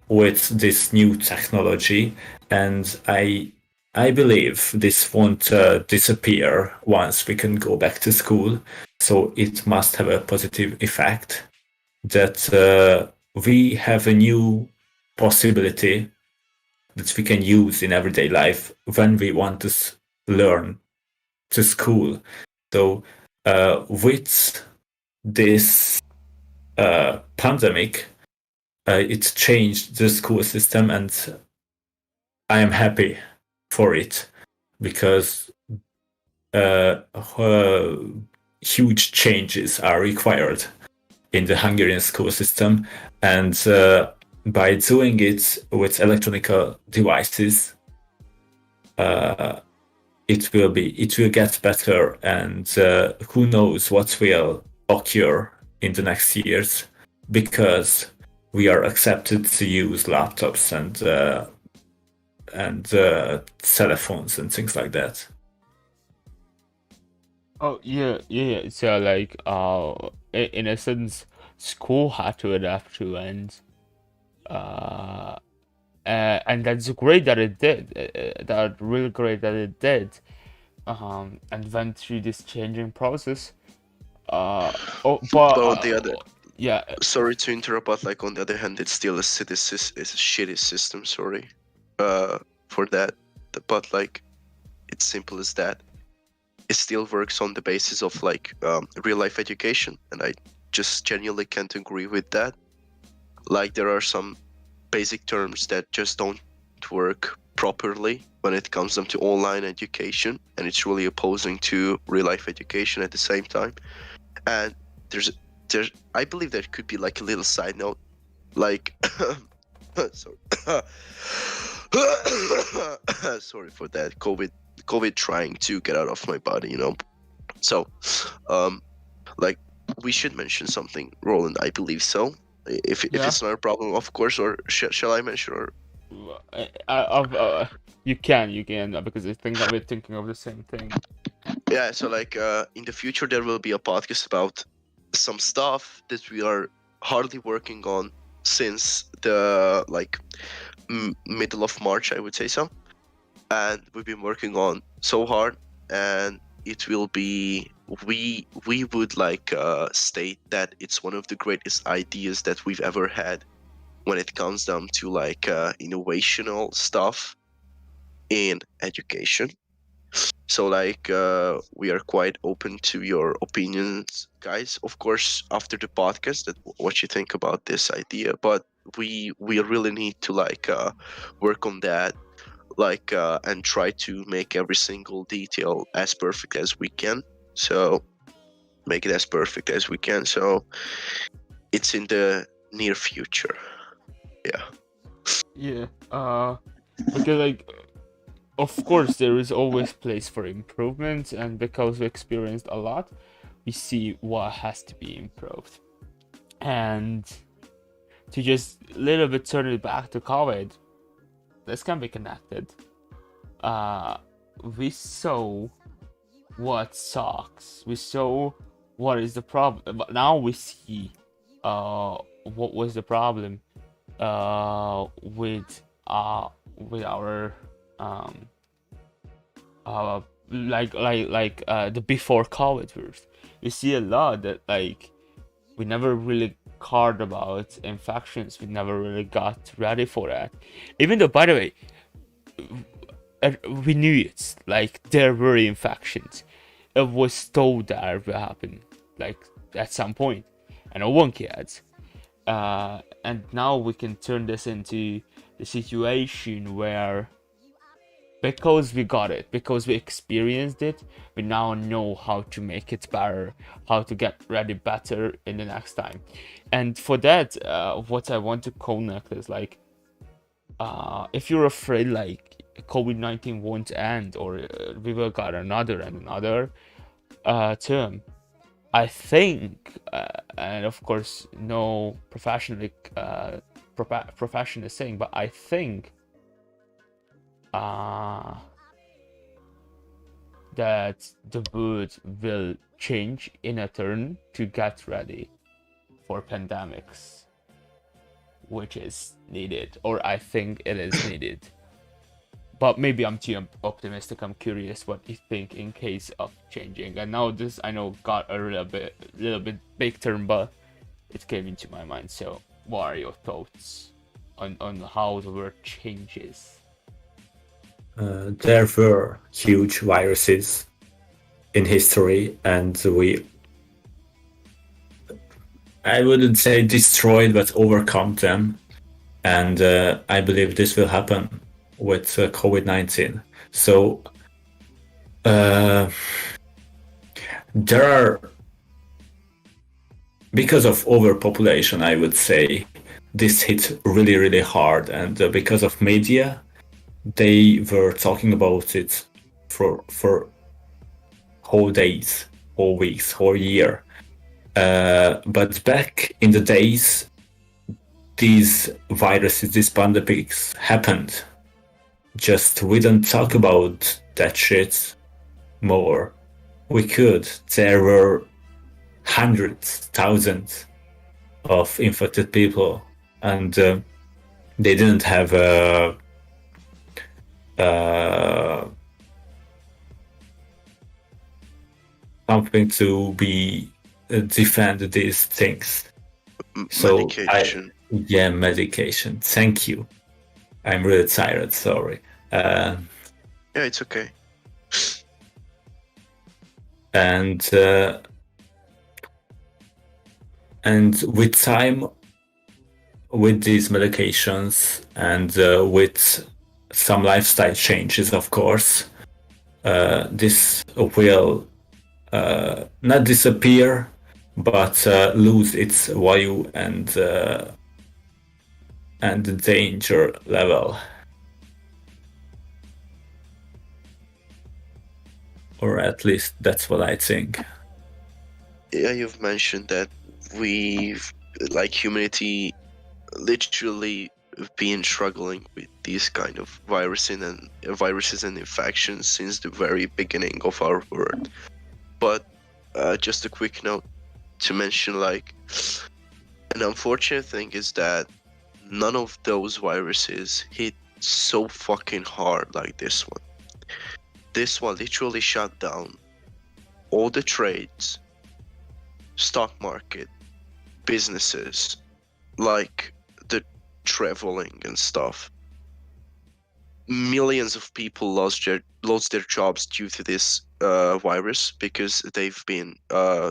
with this new technology, and I believe this won't disappear once we can go back to school. So it must have a positive effect that we have a new possibility that we can use in everyday life when we want to learn to school. So with this pandemic, it changed the school system, and I am happy for it because huge changes are required in the Hungarian school system, and by doing it with electronic devices, it will get better, and who knows what will occur in the next years, because we are accepted to use laptops and cell phones and things like that. Oh yeah. So like in a sense, school had to adapt to, and that's great that it did. That really great that it did. And went through this changing process. Oh, but But on the other, yeah, sorry to interrupt, but like on the other hand, it's still a it's a shitty system. Sorry, for that. But like, it's simple as that. It still works on the basis of like real life education, and I just genuinely can't agree with that. Like there are some basic terms that just don't work properly when it comes down to online education, and it's really opposing to real life education at the same time. And there's I believe there could be like a little side note, like sorry. Sorry for that. COVID trying to get out of my body, you know. So, like we should mention something, Roland. I believe so. If yeah. it's not a problem, of course. Or shall I mention? Or You can because I think that we're thinking of the same thing. yeah. So like in the future there will be a podcast about some stuff that we are hardly working on since the like middle of March, I would say so. And we've been working on so hard, and it will be we would like state that it's one of the greatest ideas that we've ever had when it comes down to like innovational stuff in education. So like we are quite open to your opinions, guys, of course, after the podcast, that what you think about this idea. But we really need to like work on that, like and try to make every single detail as perfect as we can. So make it as perfect as we can. So it's in the near future. Yeah. Yeah. Because like, of course, there is always place for improvement, and because we experienced a lot, we see what has to be improved. And to just a little bit turn it back to COVID, this can be connected. We saw what sucks. We saw what is the problem. But now we see what was the problem with our the before COVID first. You see a lot that like we never really cared about infections. We never really got ready for that. Even though, by the way, we knew it. Like there were infections. It was told that it will happen, like at some point, and no one cared. And now we can turn this into the situation where, because we got it, because we experienced it, we now know how to make it better, how to get ready better in the next time. And for that, what I want to connect is like, if you're afraid like COVID-19 won't end, or we will got another and another term, I think, and of course, no professional is saying, but I think that the world will change in a turn to get ready for pandemics, which is needed, or I think it is needed. But maybe I'm too optimistic. I'm curious what you think in case of changing. And now this, I know, got a little bit big term, but it came into my mind. So, what are your thoughts on how the world changes? There were huge viruses in history, and I wouldn't say destroyed, but overcome them. And I believe this will happen with COVID-19. So there are, because of overpopulation, I would say, this hit really, really hard. And because of media, they were talking about it for whole days, whole weeks, whole year. But back in the days, these viruses, these pandemics happened. Just we don't talk about that shit more. We could. There were hundreds, thousands of infected people, and they didn't have something to be defend these things. Medication. Medication. Thank you. I'm really tired. Sorry. Yeah, it's okay. And with time, with these medications, and with some lifestyle changes, of course, this will not disappear, but lose its value and the danger level. Or at least that's what I think. Yeah, you've mentioned that we've, like humanity, literally been struggling with these kind of viruses and infections since the very beginning of our world. But just a quick note to mention, like, an unfortunate thing is that none of those viruses hit so fucking hard like this one. This one literally shut down all the trades, stock market, businesses, like the traveling and stuff. Millions of people lost their jobs due to this virus, because they've been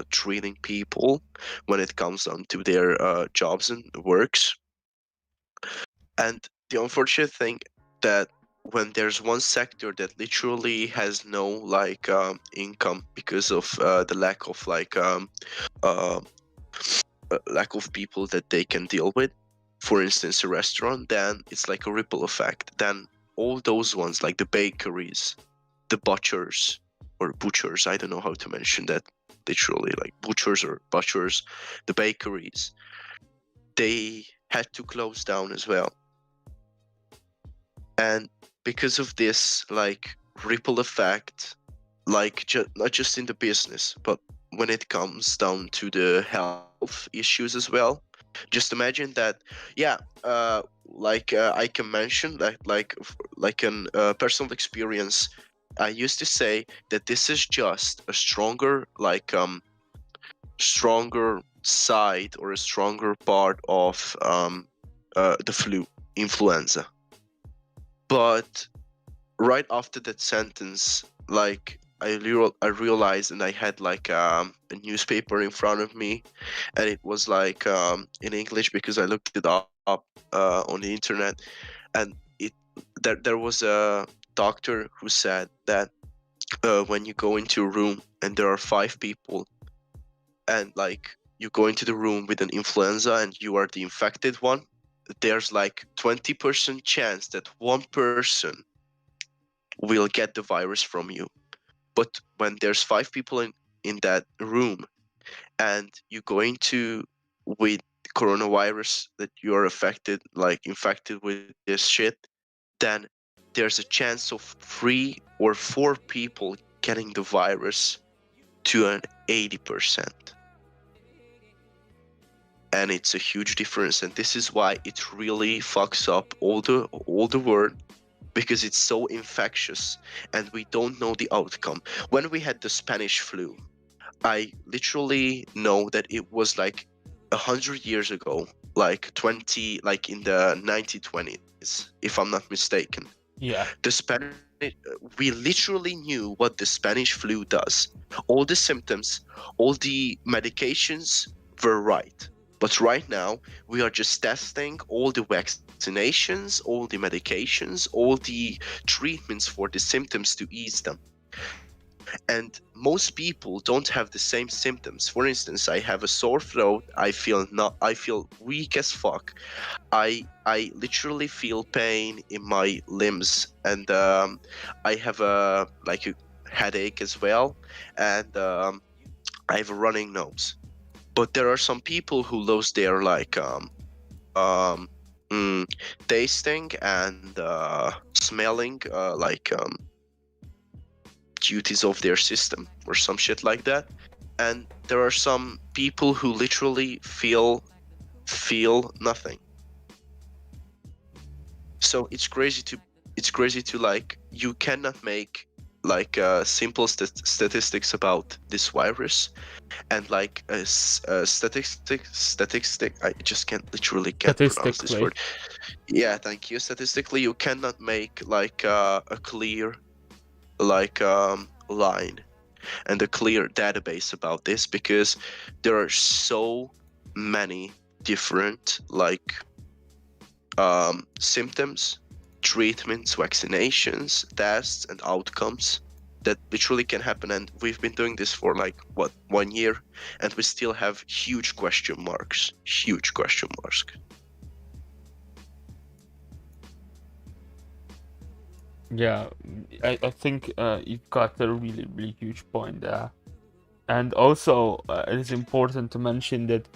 treating people when it comes down to their jobs and works. And the unfortunate thing that when there's one sector that literally has no like income because of the lack of lack of people that they can deal with, for instance a restaurant, then it's like a ripple effect. Then all those ones, like the bakeries, the butchers, I don't know how to mention that literally, like butchers or butchers, the bakeries, they had to close down as well. And because of this like ripple effect, like not just in the business, but when it comes down to the health issues as well, just imagine that, I can mention that like an personal experience I used to say that this is just a stronger side or a stronger part of the flu, influenza. But right after that sentence, like I realized, and I had like a newspaper in front of me, and it was like in English because I looked it up on the internet, and there was a doctor who said that when you go into a room and there are 5 people, and like you go into the room with an influenza and you are the infected one, there's like 20% chance that one person will get the virus from you. But when there's 5 people in that room and you go into with coronavirus that you're affected, like infected with this shit, then there's a chance of 3 or 4 people getting the virus to an 80%. And it's a huge difference, and this is why it really fucks up all the world, because it's so infectious and we don't know the outcome. When we had the Spanish flu, I literally know that it was like 100 years ago, like in the 1920s, if I'm not mistaken. Yeah. We literally knew what the Spanish flu does. All the symptoms, all the medications were right. But right now, we are just testing all the vaccinations, all the medications, all the treatments for the symptoms to ease them. And most people don't have the same symptoms. For instance, I have a sore throat. I feel weak as fuck. I literally feel pain in my limbs, and I have a headache as well, and I have a running nose. But there are some people who lose their tasting and smelling duties of their system or some shit like that. And there are some people who literally feel nothing. So it's crazy to like, you cannot make like simple statistics about this virus, and like a statistic I just can't pronounce this Statistically. word. Yeah, thank you. Statistically, you cannot make like a clear line and a clear database about this, because there are so many different symptoms, treatments, vaccinations, tests, and outcomes that literally can happen. And we've been doing this for 1 year, and we still have huge question marks. Yeah, I think you've got a really, really huge point there. And also, it is important to mention that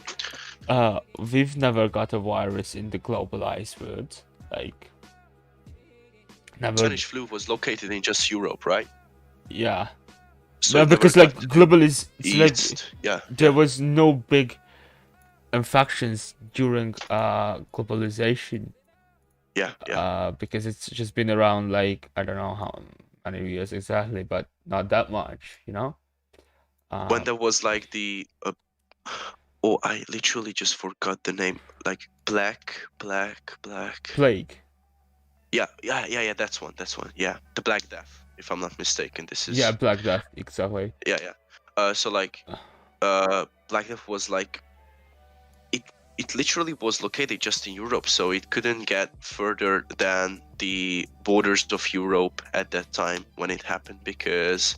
we've never got a virus in the globalized world. Like, never. Spanish flu was located in just Europe, right? Yeah. So No, it never because like got globalized, east. Yeah. there was no big infections during globalization. Yeah. Because it's just been around like I don't know how many years exactly, but not that much, you know. When there was like the oh, I literally just forgot the name. Like black. Plague. Yeah. That's one. Yeah, the Black Death, if I'm not mistaken. This is. Yeah, Black Death, exactly. Yeah. So like, Black Death was like, it literally was located just in Europe, so it couldn't get further than the borders of Europe at that time when it happened, because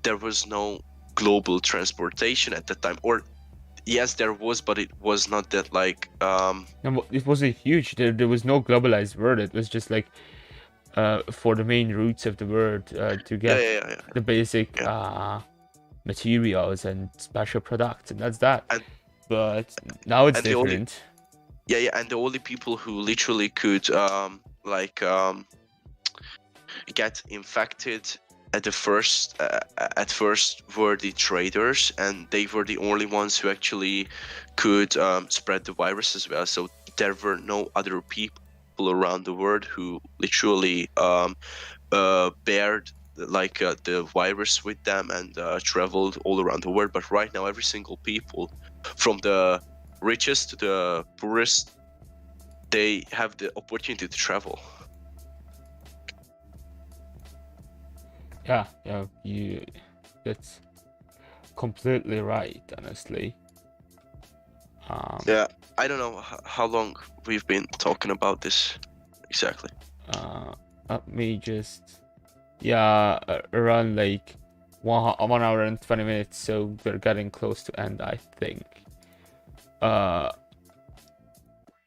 there was no global transportation at that time. Or yes, there was, but it was not that like And it wasn't huge. There was no globalized world. It was just like for the main routes of the world to get yeah. the basic materials and special products, and that's that. But now it's different. And the only people who literally could get infected at first were the traders, and they were the only ones who actually could spread the virus as well. So there were no other people around the world who literally bared the virus with them and traveled all around the world. But right now, every single people, from the richest to the poorest, they have the opportunity to travel. Yeah, that's completely right, honestly. Yeah, I don't know how long we've been talking about this exactly. Let me just, around like 1 hour and 20 minutes, so we're getting close to end, I think.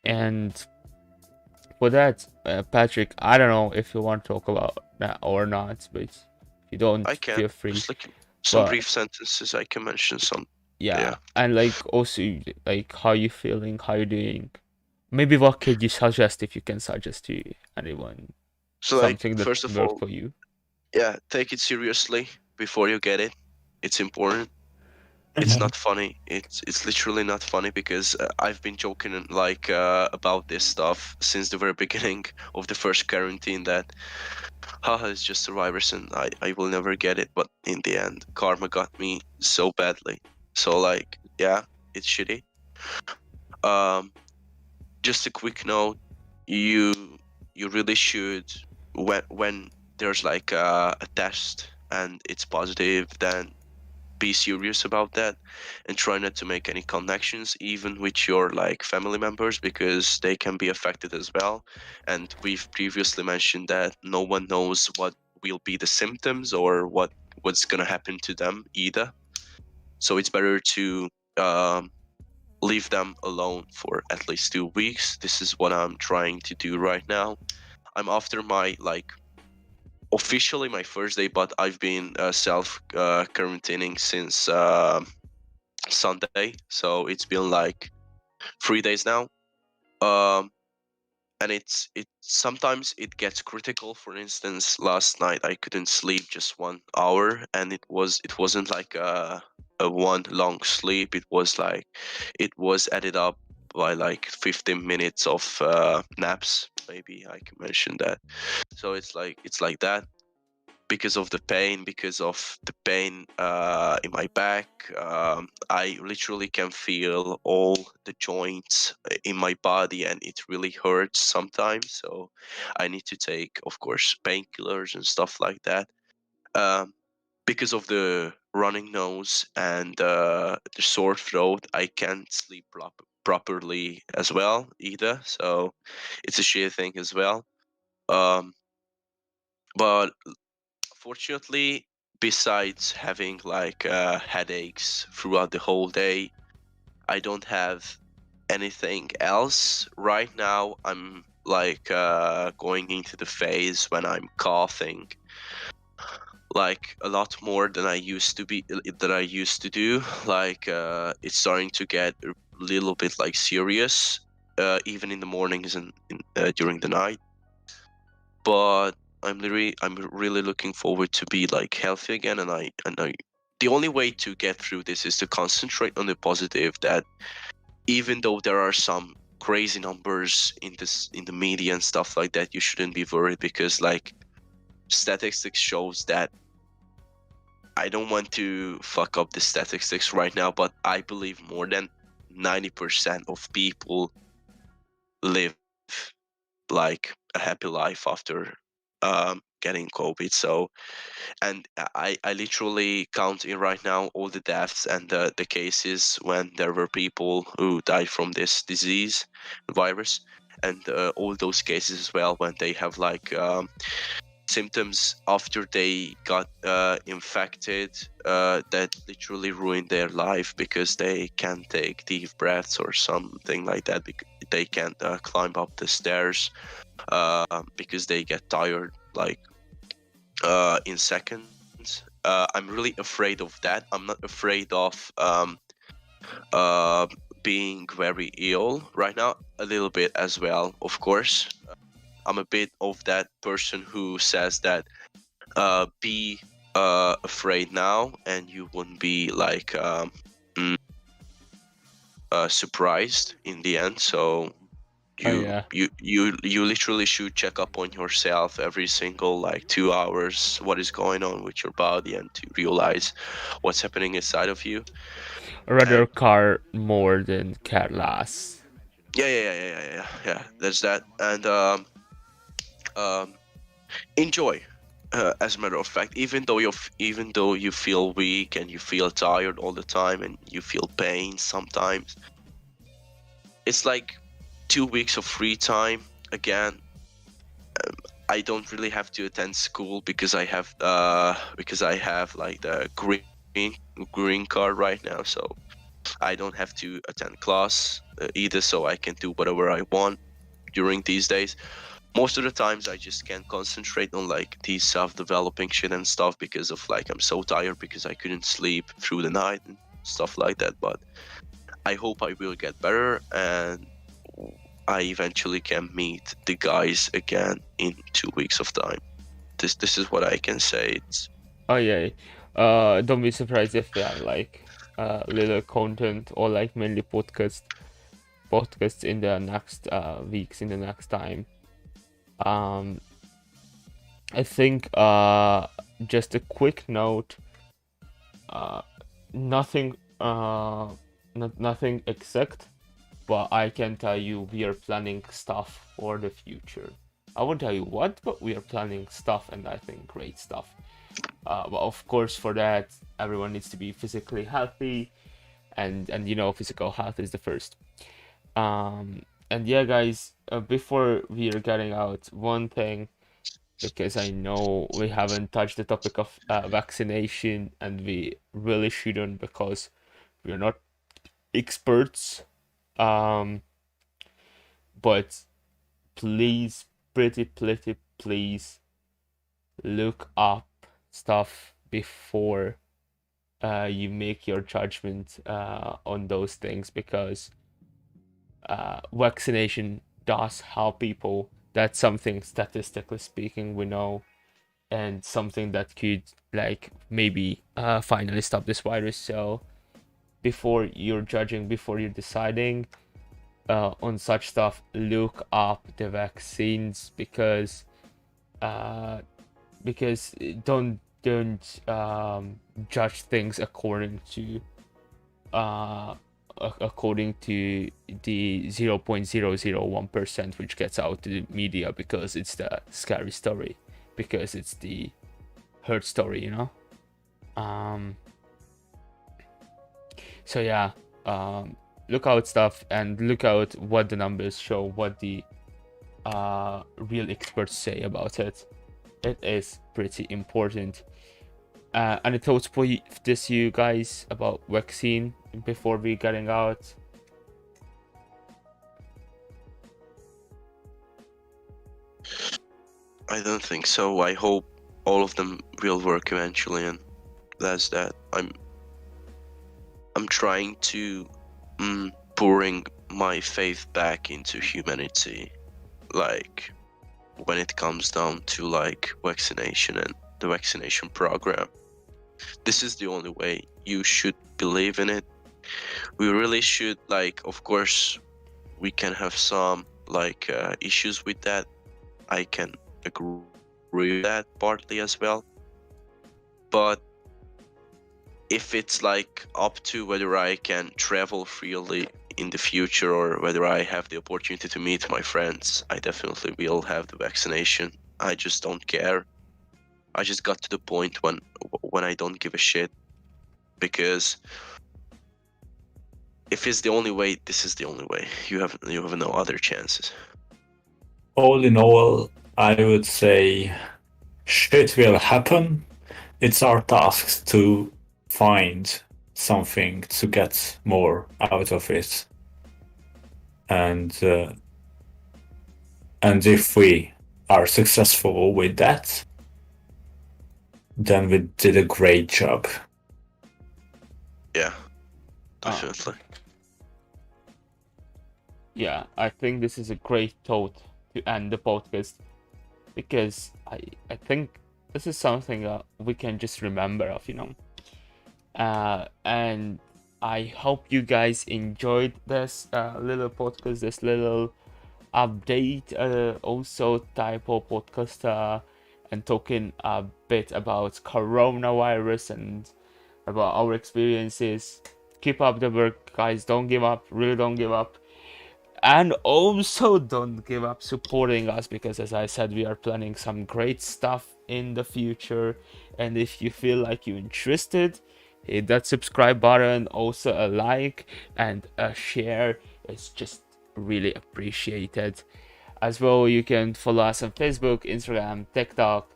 And for that, Patrick, I don't know if you want to talk about that or not, but if you don't, I can feel free. just like some But brief sentences. I can mention some. yeah, and like also like how you feeling, how you doing. Maybe what could you suggest, if you can suggest to anyone So like, something that first of worked all, for you? yeah, take it seriously before you get it. It's important. It's not funny. It's literally not funny, because I've been joking like about this stuff since the very beginning of the first quarantine, that haha, it's just a virus and I will never get it. But in the end, karma got me so badly. So like, yeah, it's shitty. Um, just a quick note, you you really should, when there's like a test and it's positive, then be serious about that and try not to make any connections even with your like family members, because they can be affected as well. And we've previously mentioned that no one knows what will be the symptoms or what's going to happen to them either. So it's better to leave them alone for at least 2 weeks. This is what I'm trying to do right now. I'm after my like officially my first day, but I've been self quarantining since Sunday, so it's been like 3 days now. Um, and it sometimes it gets critical. For instance, last night I couldn't sleep just 1 hour, and it wasn't like a one long sleep. It was added up by like 15 minutes of naps. Maybe I can mention that. So it's like that, because of the pain in my back. I literally can feel all the joints in my body, and it really hurts sometimes. So I need to take, of course, painkillers and stuff like that. Um, because of the running nose and the sore throat, I can't sleep properly as well either. So it's a shitty thing as well. Um, but fortunately, besides having like headaches throughout the whole day, I don't have anything else. Right now, I'm like going into the phase when I'm coughing like a lot more than I used to do. Like it's starting to get a little bit like serious, even in the mornings and during the night. But I'm really looking forward to be like healthy again, and I the only way to get through this is to concentrate on the positive, that even though there are some crazy numbers in the media and stuff like that, you shouldn't be worried, because like statistics shows that, I don't want to fuck up the statistics right now, but I believe more than 90% of people live like a happy life after getting COVID. So, and I literally count in right now all the deaths and the cases when there were people who died from this disease, virus, and all those cases as well when they have like symptoms after they got infected, that literally ruined their life, because they can't take deep breaths or something like that. They can't climb up the stairs because they get tired like in seconds. I'm really afraid of that. I'm not afraid of uh, being very ill right now. A little bit as well, of course. I'm a bit of that person who says that be afraid now, and you wouldn't be like mm, surprised in the end. So Oh You yeah. you literally should check up on yourself every single like 2 hours, what is going on with your body, and to realize what's happening inside of you. Rather And care more than care less. yeah. There's that. And um, enjoy. As a matter of fact, even though you feel weak and you feel tired all the time and you feel pain sometimes, it's like 2 weeks of free time again. I don't really have to attend school because I have like the green card right now, so I don't have to attend class either, so I can do whatever I want during these days. Most of the times I just can't concentrate on like these self-developing shit and stuff because of like I'm so tired because I couldn't sleep through the night and stuff like that. But I hope I will get better and I eventually can meet the guys again in 2 weeks of time. This is what I can say. It's Oh yeah. Don't be surprised if we have like little content or like mainly podcasts in the next weeks, in the next time. Um, I think just a quick note. Uh, nothing nothing exact, but I can tell you we are planning stuff for the future. I won't tell you what, but we are planning stuff, and I think great stuff. But of course, for that, everyone needs to be physically healthy, and you know, physical health is the first. And yeah, guys, before we are getting out, one thing, because I know we haven't touched the topic of vaccination, and we really shouldn't because we are not experts. Um, but please, pretty please look up stuff before you make your judgment on those things, because vaccination does help people. That's something statistically speaking we know, and something that could like maybe finally stop this virus. So before you're judging, before you're deciding on such stuff, look up the vaccines, uh, because don't judge things uh, according to the 0.001% which gets out to the media, because it's the scary story, because it's the hurt story, you know. Um, so yeah, look out stuff and look out what the numbers show, what the real experts say about it. It is pretty important. Any thoughts for this, you guys, about vaccine before we getting out? I don't think so. I hope all of them will work eventually, and that's that. I'm trying to pouring my faith back into humanity, like when it comes down to like vaccination and the vaccination program. This is the only way. You should believe in it. We really should, like, of course we can have some like issues with that. I can agree with that partly as well, but if it's like up to whether I can travel freely in the future or whether I have the opportunity to meet my friends, I definitely will have the vaccination. I just don't care. I just got to the point when I don't give a shit, because if it's the only way, this is the only way. You have no other chances. All in all, I would say shit will happen. It's our task to find something to get more out of it. And if we are successful with that, then we did a great job. Yeah, definitely. Yeah, I think this is a great thought to end the podcast, because I think this is something we can just remember of, you know. And I hope you guys enjoyed this little podcast, this little update, also type of podcast, and talking a bit about coronavirus and about our experiences. Keep up the work, guys. Don't give up. Really, don't give up. And also, don't give up supporting us, because, as I said, we are planning some great stuff in the future. And if you feel like you're interested, hit that subscribe button, also a like and a share. It's just really appreciated. As well, you can follow us on Facebook, Instagram, TikTok.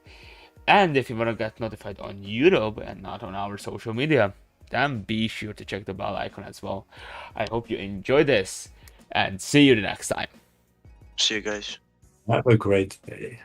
And if you want to get notified on YouTube and not on our social media, then be sure to check the bell icon as well. I hope you enjoy this, and see you the next time. See you guys. Have a great day.